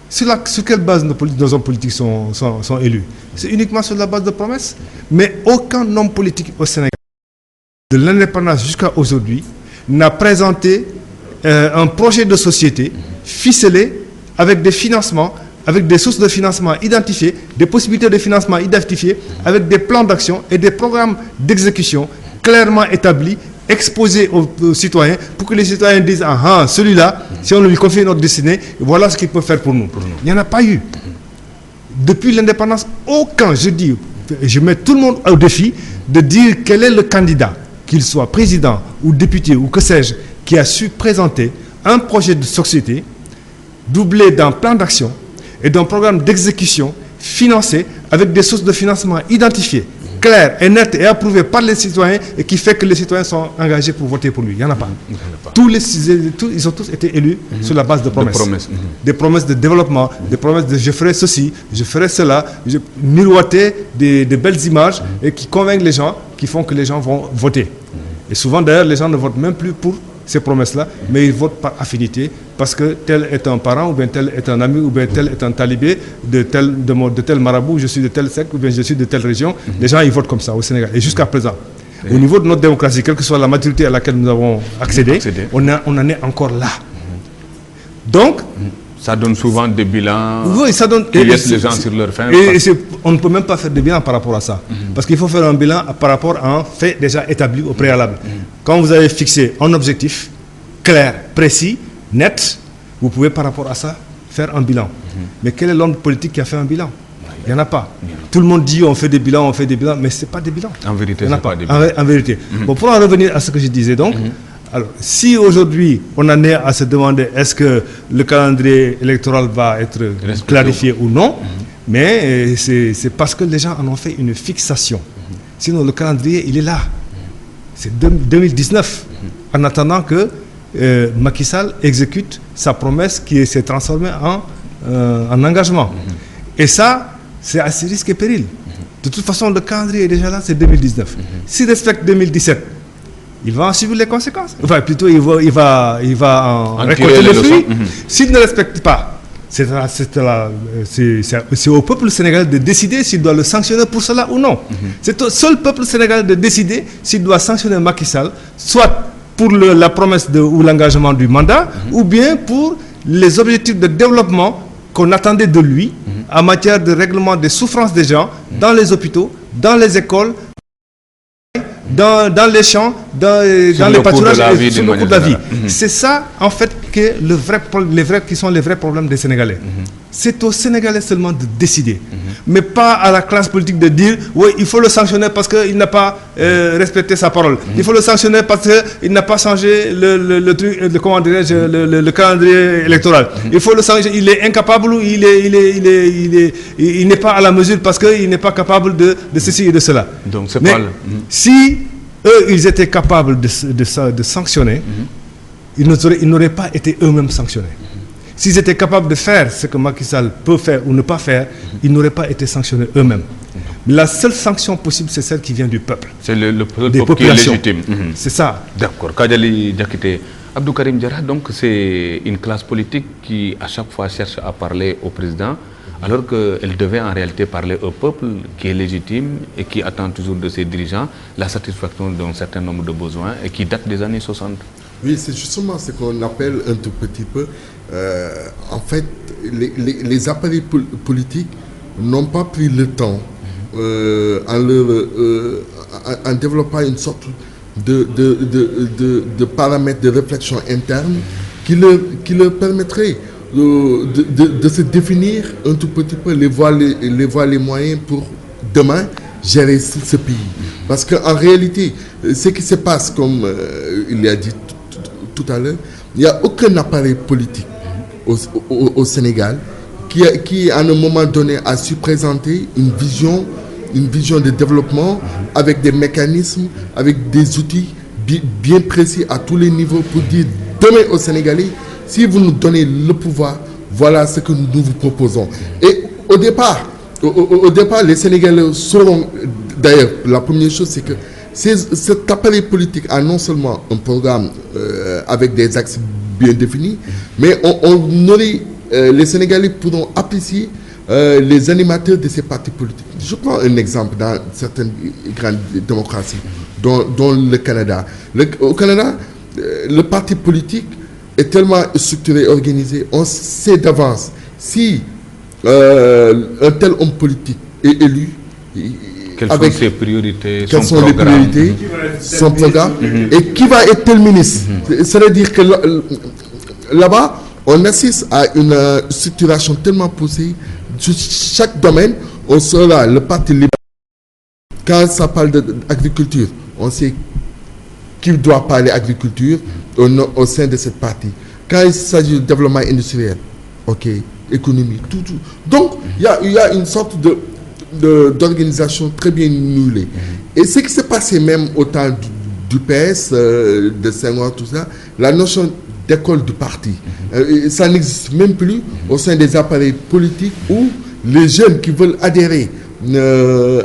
Sur quelle base nos hommes politiques sont élus? C'est uniquement sur la base de promesses. Mais aucun homme politique au Sénégal, de l'indépendance jusqu'à aujourd'hui, n'a présenté un projet de société ficelé avec des financements, avec des sources de financement identifiées, des possibilités de financement identifiées, avec des plans d'action et des programmes d'exécution clairement établis, exposés aux citoyens, pour que les citoyens disent: ah, celui-là, si on lui confie notre destinée, voilà ce qu'il peut faire pour nous. Il n'y en a pas eu. Depuis l'indépendance, aucun, je mets tout le monde au défi de dire quel est le candidat, qu'il soit président ou député ou que sais-je, qui a su présenter un projet de société doublé d'un plan d'action et d'un programme d'exécution financé avec des sources de financement identifiées clair et net et approuvé par les citoyens et qui fait que les citoyens sont engagés pour voter pour lui. Il n'y en a pas. Ils ont tous été élus sur la base de promesses. Des promesses de développement, des promesses de je ferai ceci, je ferai cela, miroiter des belles images et qui convainquent les gens, qui font que les gens vont voter. Et souvent d'ailleurs les gens ne votent même plus pour ces promesses-là, mais ils votent par affinité parce que tel est un parent, ou bien tel est un ami, ou bien tel est un talibé de tel marabout, je suis de tel secte, ou bien je suis de telle région. Les gens, ils votent comme ça au Sénégal. Et jusqu'à présent, au niveau de notre démocratie, quelle que soit la maturité à laquelle nous avons accédé, on en est encore là. Donc... Ça donne souvent des bilans ça donne, qui laissent les gens sur leur faim. On ne peut même pas faire de bilan par rapport à ça. Parce qu'il faut faire un bilan par rapport à un fait déjà établi au préalable. Quand vous avez fixé un objectif clair, précis, net, vous pouvez par rapport à ça faire un bilan. Mais quel est l'homme politique qui a fait un bilan? Il n'y en a pas. Tout le monde dit on fait des bilans, mais ce n'est pas des bilans. En vérité, il n'y en a pas. Des bilans. En vérité. Bon, pour en revenir à ce que je disais donc, alors, si aujourd'hui on en est à se demander est-ce que le calendrier électoral va être clarifié ou non, mais c'est parce que les gens en ont fait une fixation. Sinon le calendrier il est là. C'est 2019. En attendant que Macky Sall exécute sa promesse qui s'est transformée en engagement. Et ça, c'est à ses risques et périls. De toute façon, le calendrier est déjà là, c'est 2019. S'il respecte 2017, il va en subir les conséquences. Enfin, plutôt, il va en récolter les fruits. S'il ne respecte pas, c'est au peuple sénégalais de décider s'il doit le sanctionner pour cela ou non. C'est au seul peuple sénégalais de décider s'il doit sanctionner Macky Sall, soit pour la promesse ou l'engagement du mandat, ou bien pour les objectifs de développement qu'on attendait de lui en matière de règlement des souffrances des gens dans les hôpitaux, dans les écoles, dans les champs, dans les pâturages et sur le cours de la vie. C'est ça, en fait, que qui sont les vrais problèmes des Sénégalais. C'est aux Sénégalais seulement de décider. Mais pas à la classe politique de dire oui, il faut le sanctionner parce qu'il n'a pas respecté sa parole. Il faut le sanctionner parce qu'il n'a pas changé le calendrier électoral. Il faut le sanctionner, il est incapable ou il n'est pas à la mesure parce qu'il n'est pas capable de ceci et de cela. Donc c'est pas si eux, ils étaient capables de sanctionner, ils n'auraient pas été eux-mêmes sanctionnés. S'ils étaient capables de faire ce que Macky Sall peut faire ou ne pas faire, ils n'auraient pas été sanctionnés eux-mêmes. La seule sanction possible, c'est celle qui vient du peuple. C'est le peuple qui est légitime. C'est ça. D'accord. Kadjali Diakité, Abdou Karim Diarra, donc c'est une classe politique qui à chaque fois cherche à parler au président, alors qu'elle devait en réalité parler au peuple qui est légitime et qui attend toujours de ses dirigeants la satisfaction d'un certain nombre de besoins et qui date des années 60. Oui, c'est justement ce qu'on appelle un tout petit peu, en fait, les appareils politiques n'ont pas pris le temps en développant une sorte de paramètres de réflexion interne qui leur permettrait de se définir un tout petit peu les voies, les moyens pour demain gérer ce pays. Parce qu'en réalité, ce qui se passe, comme il a dit tout à l'heure, il n'y a aucun appareil politique au Sénégal qui, à un moment donné, a su présenter une vision de développement avec des mécanismes, avec des outils bien précis à tous les niveaux pour dire demain aux Sénégalais, si vous nous donnez le pouvoir, voilà ce que nous vous proposons. Et au départ, les Sénégalais sauront, d'ailleurs, la première chose, c'est que cet appareil politique a non seulement un programme avec des axes bien définis, mais les Sénégalais pourront apprécier les animateurs de ces partis politiques. Je prends un exemple dans certaines grandes démocraties, dont le Canada. Au Canada, le parti politique est tellement structuré, organisé, on sait d'avance si un tel homme politique est élu, quelles sont ses priorités, son programme, et qui va être tel ministre. C'est-à-dire que là-bas, on assiste à une structuration tellement poussée. Sur chaque domaine, on sera le parti libéral. Quand ça parle d'agriculture, on sait qui doit parler agriculture au sein de cette partie. Quand il s'agit de développement industriel, ok, économie, tout. Donc, il y a une sorte d'organisation très bien huilée. Et ce qui s'est passé même au temps du PS, de Senghor, tout ça, la notion d'école du parti, ça n'existe même plus au sein des appareils politiques où les jeunes qui veulent adhérer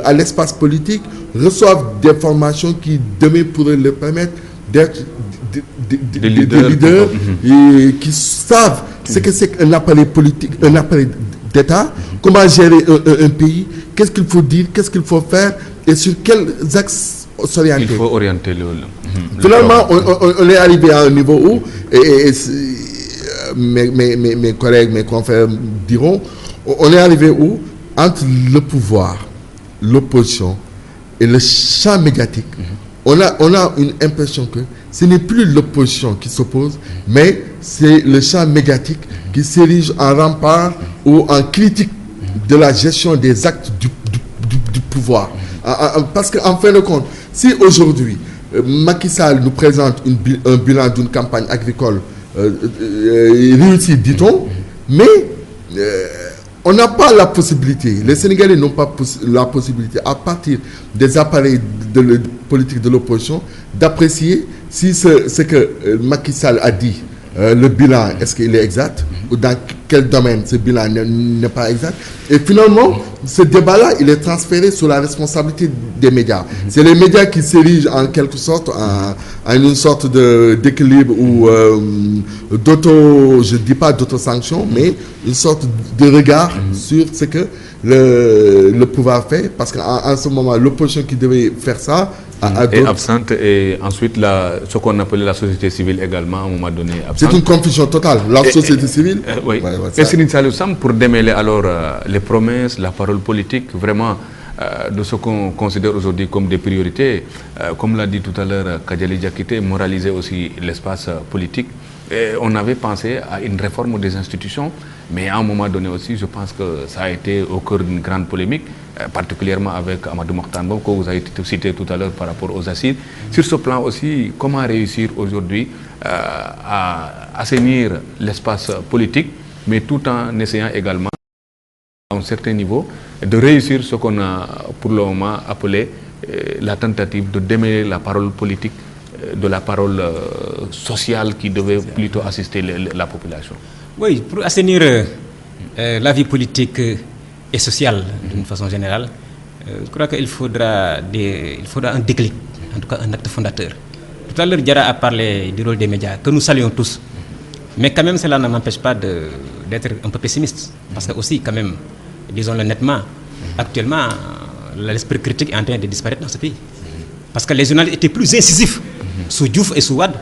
à l'espace politique reçoivent des formations qui demain pourraient leur permettre d'être des leaders et qui savent ce que c'est qu'un appareil politique, un appareil d'État, comment gérer un pays, qu'est-ce qu'il faut dire, qu'est-ce qu'il faut faire et sur quels axes s'orienter. Il faut orienter Finalement, on est arrivé à un niveau où, mes collègues, mes confrères diront, on est arrivé où, entre le pouvoir, l'opposition et le champ médiatique, on a une impression que ce n'est plus l'opposition qui s'oppose, mais c'est le champ médiatique qui s'érige en rempart ou en critique de la gestion des actes du pouvoir. Parce qu'en fin de compte, si aujourd'hui, Macky Sall nous présente un bilan d'une campagne agricole réussie, dit-on, mais on n'a pas la possibilité, les Sénégalais n'ont pas la possibilité, à partir des appareils de politique de l'opposition, d'apprécier si ce que Macky Sall a dit, le bilan, est-ce qu'il est exact, ou dans quel domaine ce bilan n'est pas exact. Et finalement, ce débat-là, il est transféré sur la responsabilité des médias. C'est les médias qui s'érigent en quelque sorte à une sorte d'équilibre ou je ne dis pas d'autosanction, mais une sorte de regard sur ce que le pouvoir fait. Parce qu'en ce moment, l'opposition qui devait faire ça est absente, et ensuite ce qu'on appelait la société civile également à un moment donné absente. C'est une confusion totale. La société civile. Oui. Et Serigne Saliou Samb, pour démêler alors les promesses, la parole politique, vraiment de ce qu'on considère aujourd'hui comme des priorités, comme l'a dit tout à l'heure Kadiali Diakité, moraliser aussi l'espace politique. Et on avait pensé à une réforme des institutions, mais à un moment donné aussi, je pense que ça a été au cœur d'une grande polémique, particulièrement avec Amadou Mahtar Mbow, que vous avez cité tout à l'heure par rapport aux assises. Sur ce plan aussi, comment réussir aujourd'hui à assainir l'espace politique, mais tout en essayant également, à un certain niveau, de réussir ce qu'on a pour le moment appelé la tentative de démêler la parole politique de la parole sociale qui devait plutôt assister la population. Oui, pour assainir la vie politique et sociale d'une façon générale, je crois qu'il faudra un déclic, en tout cas un acte fondateur. Tout à l'heure, Diarra a parlé du rôle des médias, que nous saluons tous. Mais quand même, cela ne m'empêche pas d'être un peu pessimiste. Parce que aussi, quand même, disons-le nettement, actuellement, l'esprit critique est en train de disparaître dans ce pays. Parce que les journalistes étaient plus incisifs sous Diouf et sous Wade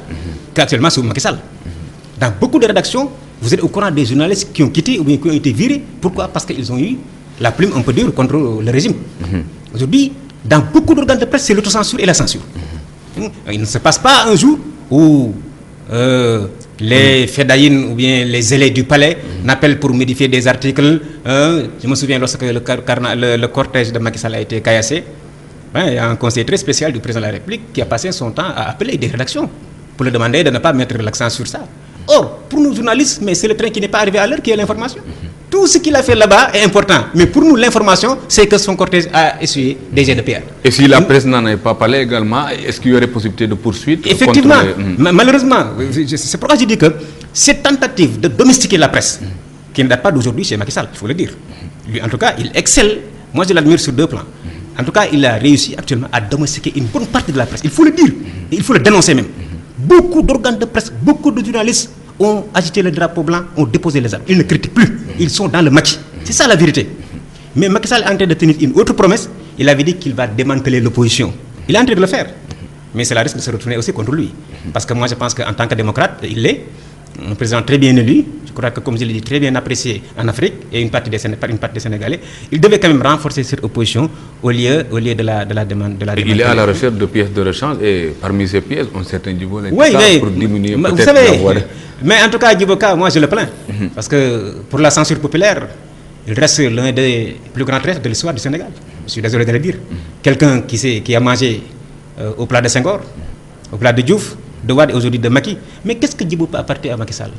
qu'actuellement sous Macky Sall. Dans beaucoup de rédactions, vous êtes au courant des journalistes qui ont quitté ou bien qui ont été virés. Pourquoi? Parce qu'ils ont eu la plume, on peut dire, contre le régime. Aujourd'hui, dans beaucoup d'organes de presse, c'est l'autocensure et la censure. Il ne se passe pas un jour où les fédayines ou bien les zélés du palais n'appellent pour modifier des articles. Je me souviens lorsque le cortège de Macky Sall a été caillassé, il y a un conseiller très spécial du président de la République qui a passé son temps à appeler des rédactions pour lui demander de ne pas mettre l'accent sur ça. Or, pour nous journalistes, mais c'est le train qui n'est pas arrivé à l'heure qui est l'information. Tout ce qu'il a fait là-bas est important. Mais pour nous, l'information, c'est que son cortège a essuyé des jets de pierre. Et si la presse n'en avait pas parlé également, est-ce qu'il y aurait possibilité de poursuite? Effectivement, malheureusement, c'est pourquoi je dis que cette tentative de domestiquer la presse, qui ne date pas d'aujourd'hui chez Macky Sall, il faut le dire. Lui, en tout cas, il excelle. Moi, je l'admire sur deux plans. En tout cas, il a réussi actuellement à domestiquer une bonne partie de la presse. Il faut le dire, et il faut le dénoncer même. Beaucoup d'organes de presse, beaucoup de journalistes ont agité le drapeau blanc, ont déposé les armes. Ils ne critiquent plus. Ils sont dans le maquis. C'est ça la vérité. Mais Macky Sall est en train de tenir une autre promesse. Il avait dit qu'il va démanteler l'opposition. Il est en train de le faire. Mais cela risque de se retourner aussi contre lui. Parce que moi, je pense qu'en tant que démocrate, il est un président très bien élu. Je crois que, comme je l'ai dit, très bien apprécié en Afrique et une partie des Sénégalais. Il devait quand même renforcer cette opposition au lieu de la demande. Il est à la recherche de pièces de rechange et parmi ces pièces, un certain niveau pour diminuer vous peut-être savez, la voix. Mais en tout cas, Djiboka, moi je le plains. Parce que pour la censure populaire, il reste l'un des plus grands traîtres de l'histoire du Sénégal. Je suis désolé de le dire. Quelqu'un qui a mangé au plat de Senghor, au plat de Diouf, de Wade et aujourd'hui de Macky. Mais qu'est-ce que Djibo peut apporter à Macky Sall?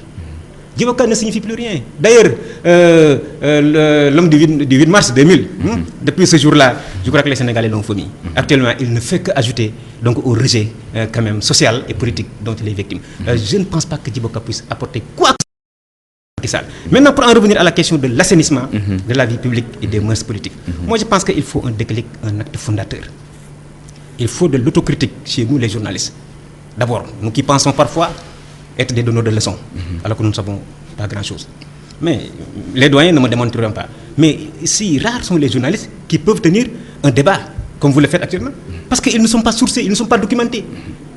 Djiboka ne signifie plus rien. D'ailleurs, l'homme du 8 mars 2000, depuis ce jour-là, je crois que les Sénégalais l'ont vomi. Actuellement, il ne fait qu'ajouter donc, au rejet quand même social et politique dont il est victime. Je ne pense pas que Djiboka puisse apporter quoi que ce soit. Maintenant, pour en revenir à la question de l'assainissement de la vie publique et des mœurs politiques, moi je pense qu'il faut un déclic, un acte fondateur. Il faut de l'autocritique chez nous les journalistes. D'abord, nous qui pensons parfois être des donneurs de leçons, alors que nous ne savons pas grand-chose. Mais les doyens ne me démontreront pas. Mais si rares sont les journalistes qui peuvent tenir un débat, comme vous le faites actuellement, parce qu'ils ne sont pas sourcés, ils ne sont pas documentés.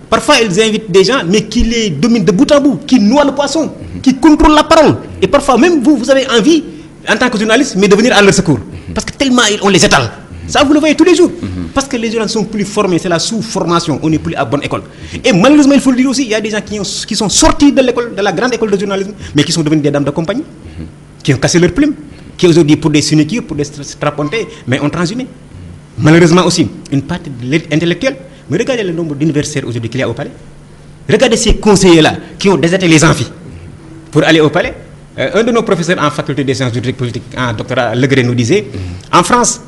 Parfois, ils invitent des gens, mais qui les dominent de bout en bout, qui noient le poisson, qui contrôlent la parole. Et parfois, même vous avez envie, en tant que journaliste, mais de venir à leur secours. Parce que tellement on les étale. Ça, vous le voyez tous les jours. Parce que les gens sont plus formés, c'est la sous-formation, on n'est plus à bonne école. Et malheureusement, il faut le dire aussi, il y a des gens qui sont sortis de l'école, de la grande école de journalisme, mais qui sont devenus des dames de compagnie, qui ont cassé leurs plumes, qui aujourd'hui, pour des sinécures, pour des strapontés, mais ont transhumé. Malheureusement aussi, une partie de l'élite intellectuelle, mais regardez le nombre d'universitaires aujourd'hui qu'il y a au palais. Regardez ces conseillers-là qui ont déserté les amphis pour aller au palais. Un de nos professeurs en faculté des sciences juridiques politiques, en doctorat Legré, nous disait, en France,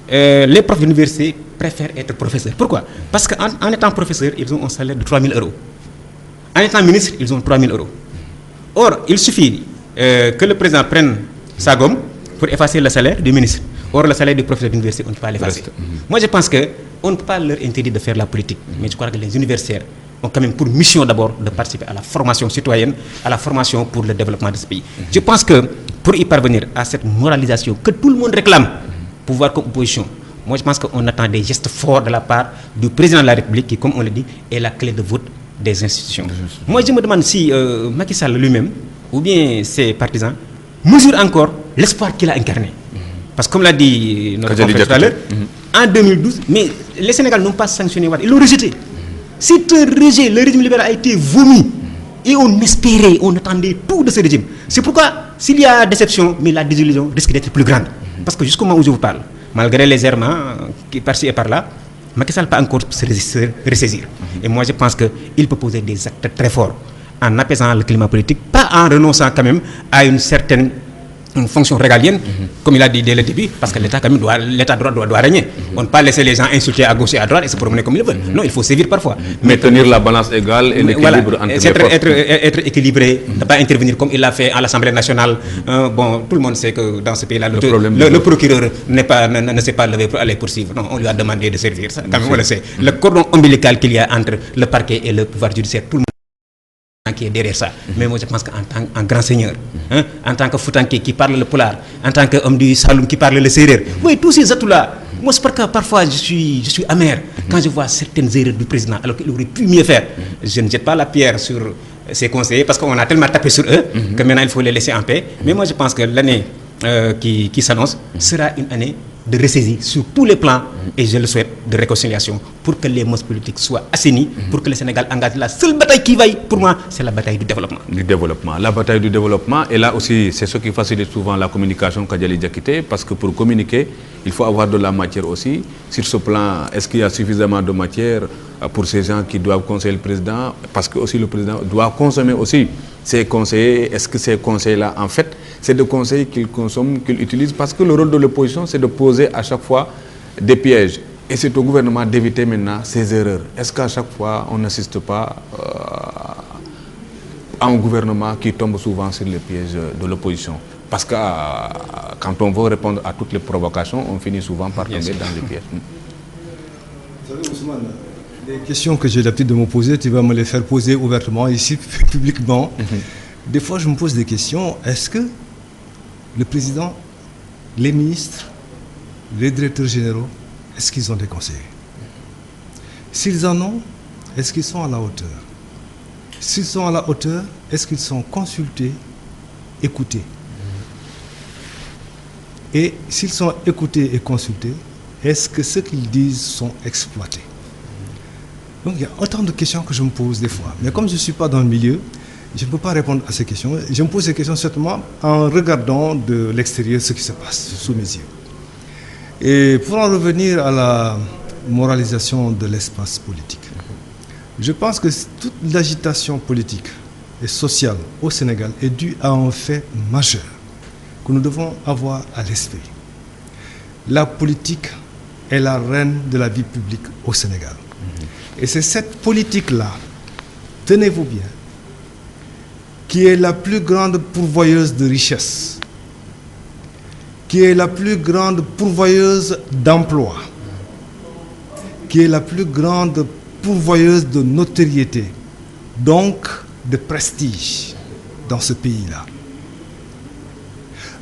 les profs d'université préfèrent être professeurs. Pourquoi? Parce qu'en étant professeur, ils ont un salaire de 3 000 €. En étant ministre, ils ont 3 000 €. Or, il suffit que le président prenne sa gomme pour effacer le salaire du ministre. Or, le salaire du professeur d'université, on ne peut pas l'effacer. Moi, je pense qu'on ne peut pas leur interdire de faire la politique. Mais je crois que les universitaires ont quand même pour mission d'abord de participer à la formation citoyenne, à la formation pour le développement de ce pays. Je pense que pour y parvenir à cette moralisation que tout le monde réclame, pouvoir comme opposition, moi je pense qu'on attend des gestes forts de la part du président de la République qui, comme on le dit, est la clé de voûte des institutions. Moi je me demande si Macky Sall lui-même, ou bien ses partisans, mesurent encore l'espoir qu'il a incarné. Parce que comme l'a dit notre confrère tout à l'heure, en 2012, mais les Sénégalais n'ont pas sanctionné Wade, ils l'ont rejeté. C'est un rejet, le régime libéral a été vomi. Et on espérait, on attendait tout de ce régime. C'est pourquoi, s'il y a déception, mais la désillusion risque d'être plus grande. Parce que jusqu'au moment où je vous parle, malgré les errements qui par-ci et par-là, Macky Sall peut encore se ressaisir. Et moi je pense qu'il peut poser des actes très forts en apaisant le climat politique, pas en renonçant quand même à une certaine fonction régalienne, comme il a dit dès le début, parce que l'État quand même l'État droit doit régner. On ne peut pas laisser les gens insulter à gauche et à droite et se promener comme ils veulent. Non, il faut sévir parfois. Mais tenir la balance égale et l'équilibre entre les forces. Être équilibré, ne pas intervenir comme il l'a fait à l'Assemblée nationale. Bon, tout le monde sait que dans ce pays-là, le procureur ne s'est pas levé pour aller poursuivre. Non, on lui a demandé de servir. Ça, quand même, on le sait. Le cordon ombilical qu'il y a entre le parquet et le pouvoir judiciaire, tout le monde qui est derrière ça. Mais moi je pense qu'en tant qu'un grand seigneur, en tant que Foutanké qui parle le polar, en tant qu'homme du Saloum qui parle le sérère, oui, tous ces atouts-là, moi c'est parce que parfois je suis amer quand je vois certaines erreurs du président alors qu'il aurait pu mieux faire. Je ne jette pas la pierre sur ses conseillers parce qu'on a tellement tapé sur eux que maintenant il faut les laisser en paix. Mais moi je pense que l'année qui s'annonce sera une année de ressaisie sur tous les plans et je le souhaite de réconciliation pour que les mœurs politiques soient assainies, pour que le Sénégal engage la seule bataille qui vaille pour moi, c'est la bataille du développement. La bataille du développement, et là aussi c'est ce qui facilite souvent la communication Kadiali Diakité, parce que pour communiquer, il faut avoir de la matière aussi. Sur ce plan, est-ce qu'il y a suffisamment de matière pour ces gens qui doivent conseiller le président, parce que aussi le président doit consommer aussi ses conseillers. Est-ce que ces conseils-là, en fait, c'est des conseils qu'il consomme, qu'il utilise, parce que le rôle de l'opposition, c'est de poser à chaque fois des pièges. Et c'est au gouvernement d'éviter maintenant ces erreurs. Est-ce qu'à chaque fois, on n'assiste pas à un gouvernement qui tombe souvent sur les pièges de l'opposition? Parce que quand on veut répondre à toutes les provocations, on finit souvent par tomber dans les pièges. Vous savez, Ousmane, les questions que j'ai l'habitude de me poser, tu vas me les faire poser ouvertement, ici, publiquement. Des fois, je me pose des questions. Est-ce que le président, les ministres, les directeurs généraux, est-ce qu'ils ont des conseillers? S'ils en ont, est-ce qu'ils sont à la hauteur? S'ils sont à la hauteur, est-ce qu'ils sont consultés, écoutés? Et s'ils sont écoutés et consultés, est-ce que ce qu'ils disent sont exploités? Donc il y a autant de questions que je me pose des fois. Mais comme je ne suis pas dans le milieu, je ne peux pas répondre à ces questions. Je me pose ces questions certainement en regardant de l'extérieur ce qui se passe sous mes yeux. Et pour en revenir à la moralisation de l'espace politique, je pense que toute l'agitation politique et sociale au Sénégal est due à un fait majeur que nous devons avoir à l'esprit. La politique est la reine de la vie publique au Sénégal. Et c'est cette politique-là, tenez-vous bien, qui est la plus grande pourvoyeuse de richesse, qui est la plus grande pourvoyeuse d'emploi, qui est la plus grande pourvoyeuse de notoriété, donc de prestige dans ce pays-là.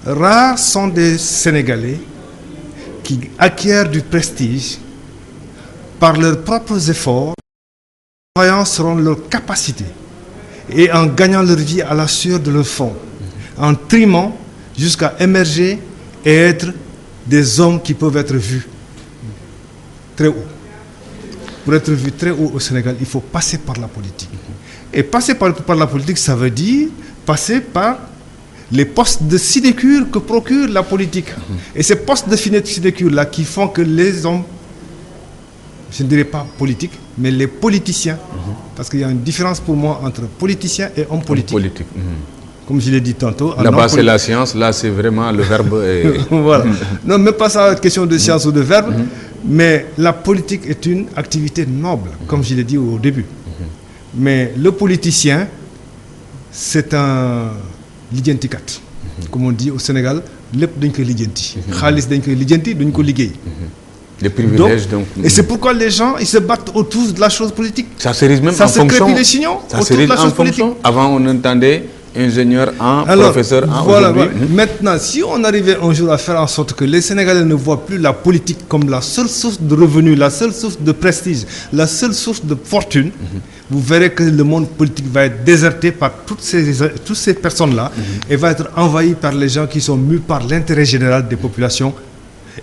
Rares sont des Sénégalais qui acquièrent du prestige par leurs propres efforts, en travaillant selon leurs capacités et en gagnant leur vie à la sueur de leur front, en trimant jusqu'à émerger et être des hommes qui peuvent être vus très haut. Pour être vu très haut au Sénégal, il faut passer par la politique. Et passer par la politique, ça veut dire passer par les postes de sinécure que procure la politique. Et ces postes de sinécure-là qui font que les hommes, je ne dirais pas politiques, mais les politiciens, parce qu'il y a une différence pour moi entre politiciens et hommes politiques. Comme je l'ai dit tantôt. Là-bas, c'est la science, là, c'est vraiment le verbe. Voilà. Non, même pas ça, question de science ou de verbe, mais la politique est une activité noble, comme je l'ai dit au début. Mais le politicien, c'est un lidjentikat. Comme on dit au Sénégal, lépp dañ koy lidjanti. Xaalis dañ koy lidjanti, duñ ko liggéey. Les privilèges, donc. Et c'est pourquoi les gens, ils se battent autour de la chose politique. Ça se résume même ça en fonction. Ça se crépit les chignons autour de la chose politique. Avant, on entendait ingénieur en, professeur en. Voilà. Maintenant, si on arrivait un jour à faire en sorte que les Sénégalais ne voient plus la politique comme la seule source de revenus, la seule source de prestige, la seule source de fortune, vous verrez que le monde politique va être déserté par toutes ces personnes-là et va être envahi par les gens qui sont mus par l'intérêt général des populations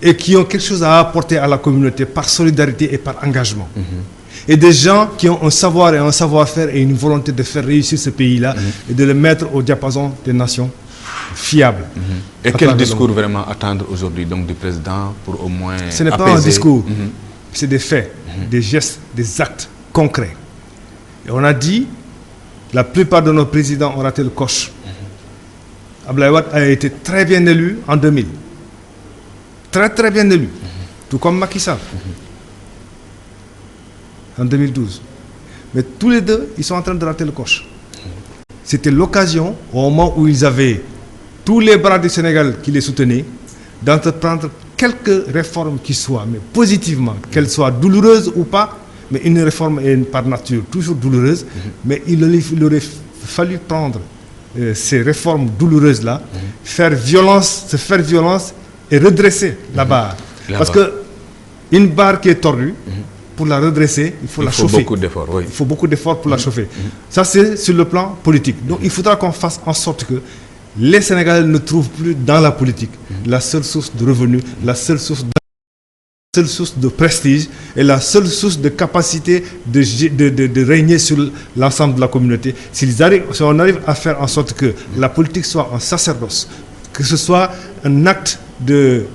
et qui ont quelque chose à apporter à la communauté par solidarité et par engagement. Et des gens qui ont un savoir et un savoir-faire et une volonté de faire réussir ce pays-là et de le mettre au diapason des nations fiables. Et quel discours vraiment attendre aujourd'hui donc du président pour au moins Ce n'est pas un discours, c'est des faits, des gestes, des actes concrets. Et on a dit, la plupart de nos présidents ont raté le coche. Abdoulaye Wade a été très bien élu en 2000. Très très bien élu. Tout comme Macky Sall. En 2012. Mais tous les deux, ils sont en train de rater le coche. C'était l'occasion, au moment où ils avaient tous les bras du Sénégal qui les soutenaient, d'entreprendre quelques réformes qui soient, mais positivement, qu'elles soient douloureuses ou pas, mais une réforme est par nature toujours douloureuse, mais il aurait fallu prendre ces réformes douloureuses-là, se faire violence et redresser la barre. Parce que une barre qui est tordue, pour la redresser, il faut la chauffer. Beaucoup d'efforts, oui. Il faut beaucoup d'efforts pour la chauffer. Ça, c'est sur le plan politique. Donc, il faudra qu'on fasse en sorte que les Sénégalais ne trouvent plus dans la politique la seule source de revenus, la seule source de prestige et la seule source de capacité de régner sur l'ensemble de la communauté. Si on arrive à faire en sorte que la politique soit un sacerdoce, que ce soit un acte de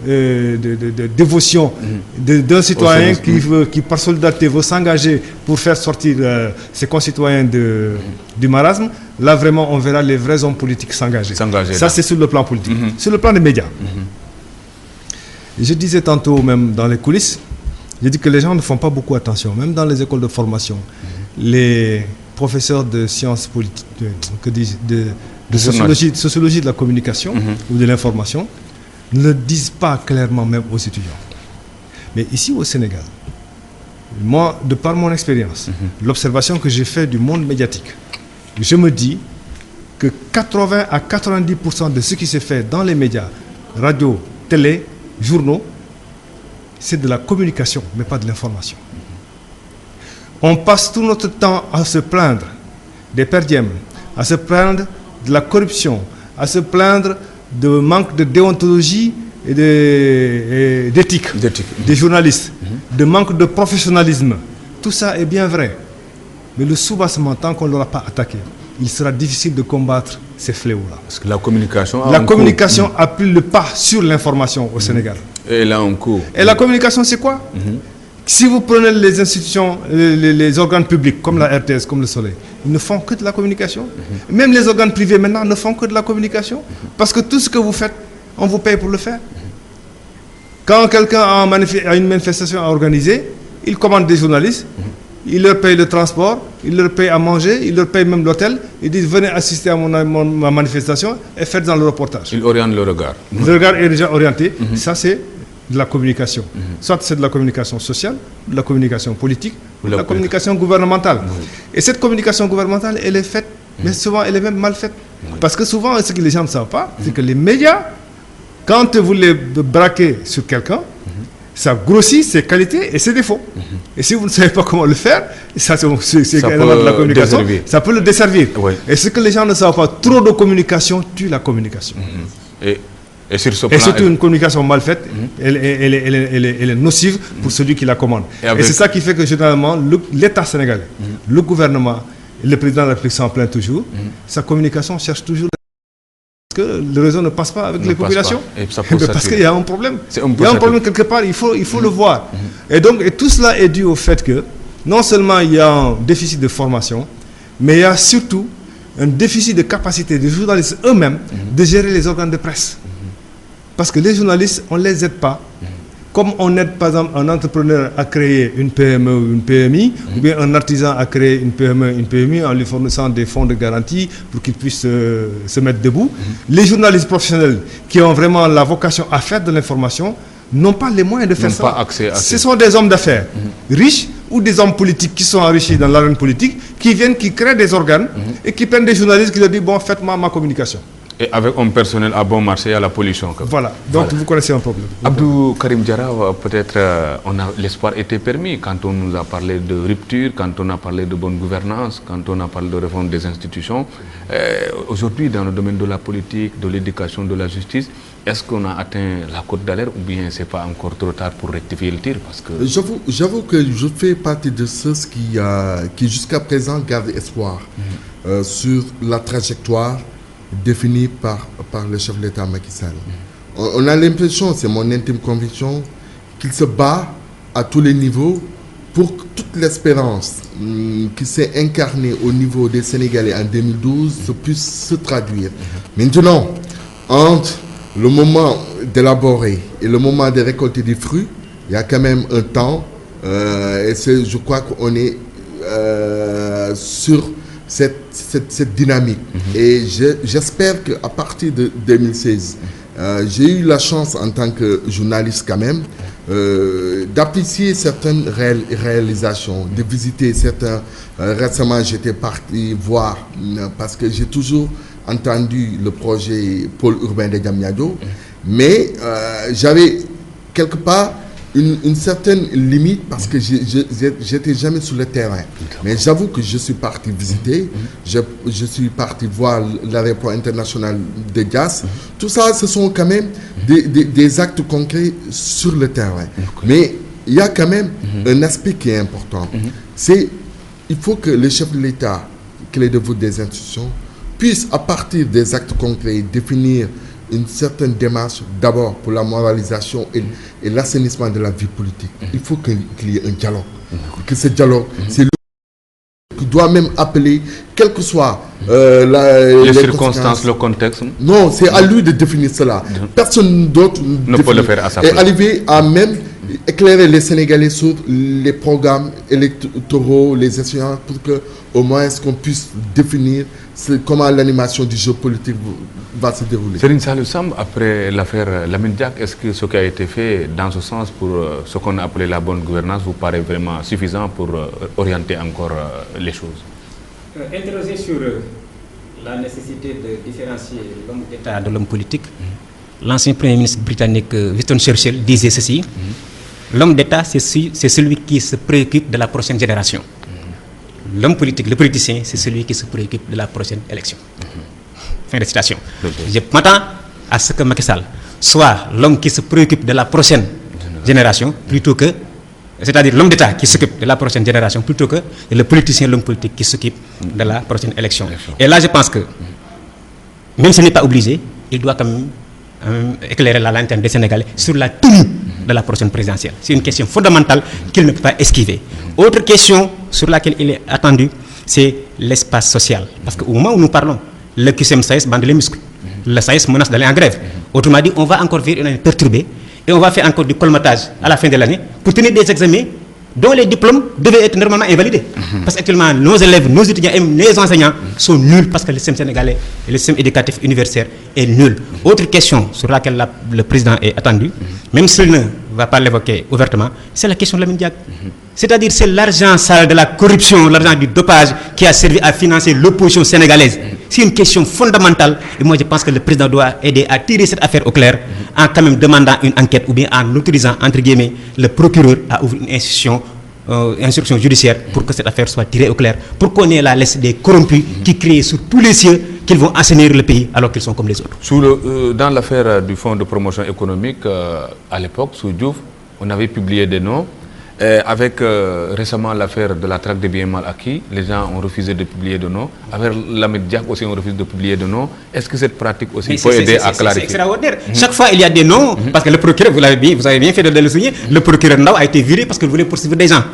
dévotion d'un citoyen qui par solidarité veut s'engager pour faire sortir ses concitoyens du marasme, là vraiment on verra les vrais hommes politiques s'engager. Ça c'est sur le plan politique. Sur le plan des médias. Je disais tantôt même dans les coulisses, j'ai dit que les gens ne font pas beaucoup attention, même dans les écoles de formation. Les professeurs de sciences politiques, de sociologie de la communication ou de l'information, ne le disent pas clairement même aux étudiants. Mais ici au Sénégal, moi, de par mon expérience, l'observation que j'ai faite du monde médiatique, je me dis que 80 à 90% de ce qui se fait dans les médias, radio, télé, journaux, c'est de la communication, mais pas de l'information. On passe tout notre temps à se plaindre des perdièmes, à se plaindre de la corruption, à se plaindre de manque de déontologie et d'éthique des journalistes, de manque de professionnalisme. Tout ça est bien vrai. Mais le soubassement, tant qu'on ne l'aura pas attaqué, il sera difficile de combattre ces fléaux-là. Parce que la communication a pris le pas sur l'information au Sénégal. Et là, on court. Et la communication, c'est quoi? Si vous prenez les institutions, les organes publics comme la RTS, comme le Soleil, ils ne font que de la communication. Même les organes privés maintenant ne font que de la communication. Parce que tout ce que vous faites, on vous paye pour le faire. Quand quelqu'un a une manifestation à organiser, il commande des journalistes, il leur paye le transport, il leur paye à manger, il leur paye même l'hôtel. Ils disent venez assister à ma manifestation et faites dans le reportage. Il oriente le regard. Le regard est déjà orienté. Ça, c'est de la communication. Soit c'est de la communication sociale, de la communication politique, ou de la communication gouvernementale. Et cette communication gouvernementale, elle est faite, mais souvent elle est même mal faite. Parce que souvent, ce que les gens ne savent pas, c'est que les médias, quand vous les braquez sur quelqu'un, ça grossit ses qualités et ses défauts. Et si vous ne savez pas comment le faire, c'est également de la communication, ça peut le desservir. Et ce que les gens ne savent pas, trop de communication tue la communication. Et sur ce plan, et surtout une communication mal faite, elle est nocive pour celui qui la commande. Et c'est ça qui fait que généralement, l'État sénégalais, le gouvernement, le président de la République s'en plaint toujours, sa communication cherche toujours que le réseau ne passe pas avec les populations. Parce qu'il y a un problème. Il y a un problème quelque part, il faut le voir. Et donc, tout cela est dû au fait que non seulement il y a un déficit de formation, mais il y a surtout un déficit de capacité des journalistes eux-mêmes de gérer les organes de presse. Parce que les journalistes, on ne les aide pas. Comme on aide par exemple un entrepreneur à créer une PME ou une PMI, ou bien un artisan à créer une PME, une PMI en lui fournissant des fonds de garantie pour qu'il puisse se mettre debout. Les journalistes professionnels qui ont vraiment la vocation à faire de l'information n'ont pas les moyens de faire ça. Ce sont des hommes d'affaires riches ou des hommes politiques qui sont enrichis dans l'arène politique, qui viennent, qui créent des organes et qui prennent des journalistes qui leur disent bon, faites-moi ma communication. Et avec un personnel à bon marché à la pollution. Voilà, donc vous connaissez un problème. Abdou Karim Diarra, peut-être l'espoir était permis quand on nous a parlé de rupture, quand on a parlé de bonne gouvernance, quand on a parlé de réforme des institutions. Aujourd'hui, dans le domaine de la politique, de l'éducation, de la justice, est-ce qu'on a atteint la cote d'alerte ou bien c'est pas encore trop tard pour rectifier le tir parce que... J'avoue que je fais partie de ceux qui jusqu'à présent gardent espoir sur la trajectoire définie par le chef de l'État Macky Sall. On a l'impression, c'est mon intime conviction, qu'il se bat à tous les niveaux pour que toute l'espérance qui s'est incarnée au niveau des Sénégalais en 2012 puisse se traduire. Maintenant, entre le moment d'élaborer et le moment de récolter des fruits, il y a quand même un temps et je crois qu'on est sur cette dynamique. Et j'espère qu'à partir de 2016, j'ai eu la chance en tant que journaliste quand même d'apprécier certaines réalisations, de visiter certains. Récemment, j'étais parti voir, parce que j'ai toujours entendu le projet pôle urbain de Diamniadio, mais j'avais quelque part une certaine limite parce que j'étais jamais sur le terrain. Mais j'avoue que je suis parti visiter, je suis parti voir l'aéroport international de Diass. Tout ça, ce sont quand même des actes concrets sur le terrain. Mais il y a quand même un aspect qui est important. C'est il faut que le chef de l'État, clé de voûte des institutions, puisse, à partir des actes concrets, définir une certaine démarche d'abord pour la moralisation et l'assainissement de la vie politique. Il faut qu'il y ait un dialogue. Que ce dialogue, c'est lui qui doit même appeler, quel que soit les circonstances, le contexte. Non, c'est à lui de définir cela. Personne d'autre ne peut le faire à sa place. Et arriver à même éclairer les Sénégalais sur les programmes électoraux, les échéances, pour que au moins qu'on puisse définir comment l'animation du jeu politique va se dérouler. Serigne Saliou Samb, après l'affaire Lamine Diack, est-ce que ce qui a été fait dans ce sens pour ce qu'on a appelé la bonne gouvernance vous paraît vraiment suffisant pour orienter encore les choses? Interrogé sur la nécessité de différencier l'homme d'État de l'homme politique, l'ancien Premier ministre britannique Winston Churchill disait ceci: l'homme d'État, c'est celui qui se préoccupe de la prochaine génération. L'homme politique, le politicien, c'est celui qui se préoccupe de la prochaine élection. Fin de citation. Je m'attends à ce que Macky Sall soit l'homme qui se préoccupe de la prochaine génération plutôt que, c'est-à-dire l'homme d'État qui s'occupe de la prochaine génération plutôt que le politicien, l'homme politique qui s'occupe de la prochaine élection. Et là, je pense que, même s'il n'est pas obligé, il doit quand même éclairer la lanterne des Sénégalais sur la tenue de la prochaine présidentielle. C'est une question fondamentale qu'il ne peut pas esquiver. Autre question sur laquelle il est attendu, c'est l'espace social. Parce qu'au moment où nous parlons, le QCM-SAES bande les muscles. Le SAES menace d'aller en grève. Autrement dit, on va encore vivre une année perturbée et on va faire encore du colmatage à la fin de l'année pour tenir des examens dont les diplômes devaient être normalement invalidés. Parce qu'actuellement, nos élèves, nos étudiants et les enseignants sont nuls parce que le système sénégalais et le système éducatif universitaire est nul. Autre question sur laquelle le président est attendu, même s'il ne va pas l'évoquer ouvertement, c'est la question de la Diack. C'est-à-dire c'est l'argent sale de la corruption, l'argent du dopage qui a servi à financer l'opposition sénégalaise. C'est une question fondamentale et moi je pense que le président doit aider à tirer cette affaire au clair en quand même demandant une enquête ou bien en autorisant, entre guillemets, le procureur à ouvrir une instruction judiciaire pour que cette affaire soit tirée au clair, pour qu'on ait la liste des corrompus qui crient sur tous les cieux qu'ils vont assainir le pays alors qu'ils sont comme les autres. Dans l'affaire du fonds de promotion économique, à l'époque, sous Diouf, on avait publié des noms. Avec récemment l'affaire de la traque des biens mal acquis, les gens ont refusé de publier de noms. Avec la Diack aussi, on refuse de publier de noms. Est-ce que cette pratique aussi peut aider à clarifier? C'est extraordinaire. Chaque fois, il y a des noms, parce que le procureur, vous avez bien fait de le souligner, le procureur Ndao a été viré parce qu'il voulait poursuivre des gens.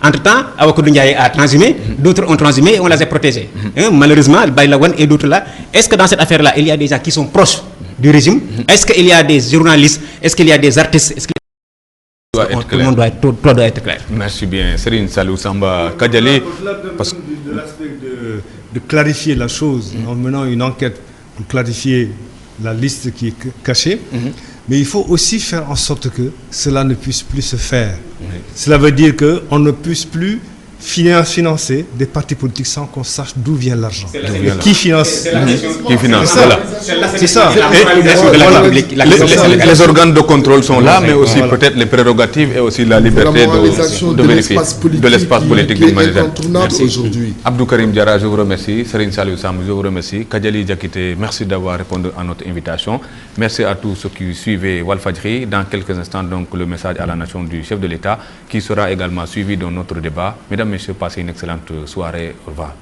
Entre-temps, Awakoudou Ndiaye a transhumé, d'autres ont transhumé et on les a protégés. Malheureusement, Baylawan et d'autres là, est-ce que dans cette affaire-là, il y a des gens qui sont proches du régime? Est-ce qu'il y a des journalistes? Est-ce qu'il y a des artistes? Tout le monde doit être clair. Merci bien. Serine Salou Samba Kadiali. Parce que de l'aspect de clarifier la chose en menant une enquête pour clarifier la liste qui est cachée, mais il faut aussi faire en sorte que cela ne puisse plus se faire. Cela veut dire qu'on ne puisse plus financer des partis politiques sans qu'on sache d'où vient l'argent. Qui finance? Qui finance? C'est ça. Les organes de contrôle sont là, mais aussi peut-être les prérogatives et aussi la liberté de vérifier de l'espace politique d'une manière. Aujourd'hui. Abdou Karim Diarra, je vous remercie. Serine Saliou Sam, je vous remercie. Kadiali Diakité, merci d'avoir répondu à notre invitation. Merci à tous ceux qui suivaient Walfadjri. Dans quelques instants, donc, le message à la nation du chef de l'État qui sera également suivi dans notre débat. Mesdames, Messieurs, passez une excellente soirée. Au revoir.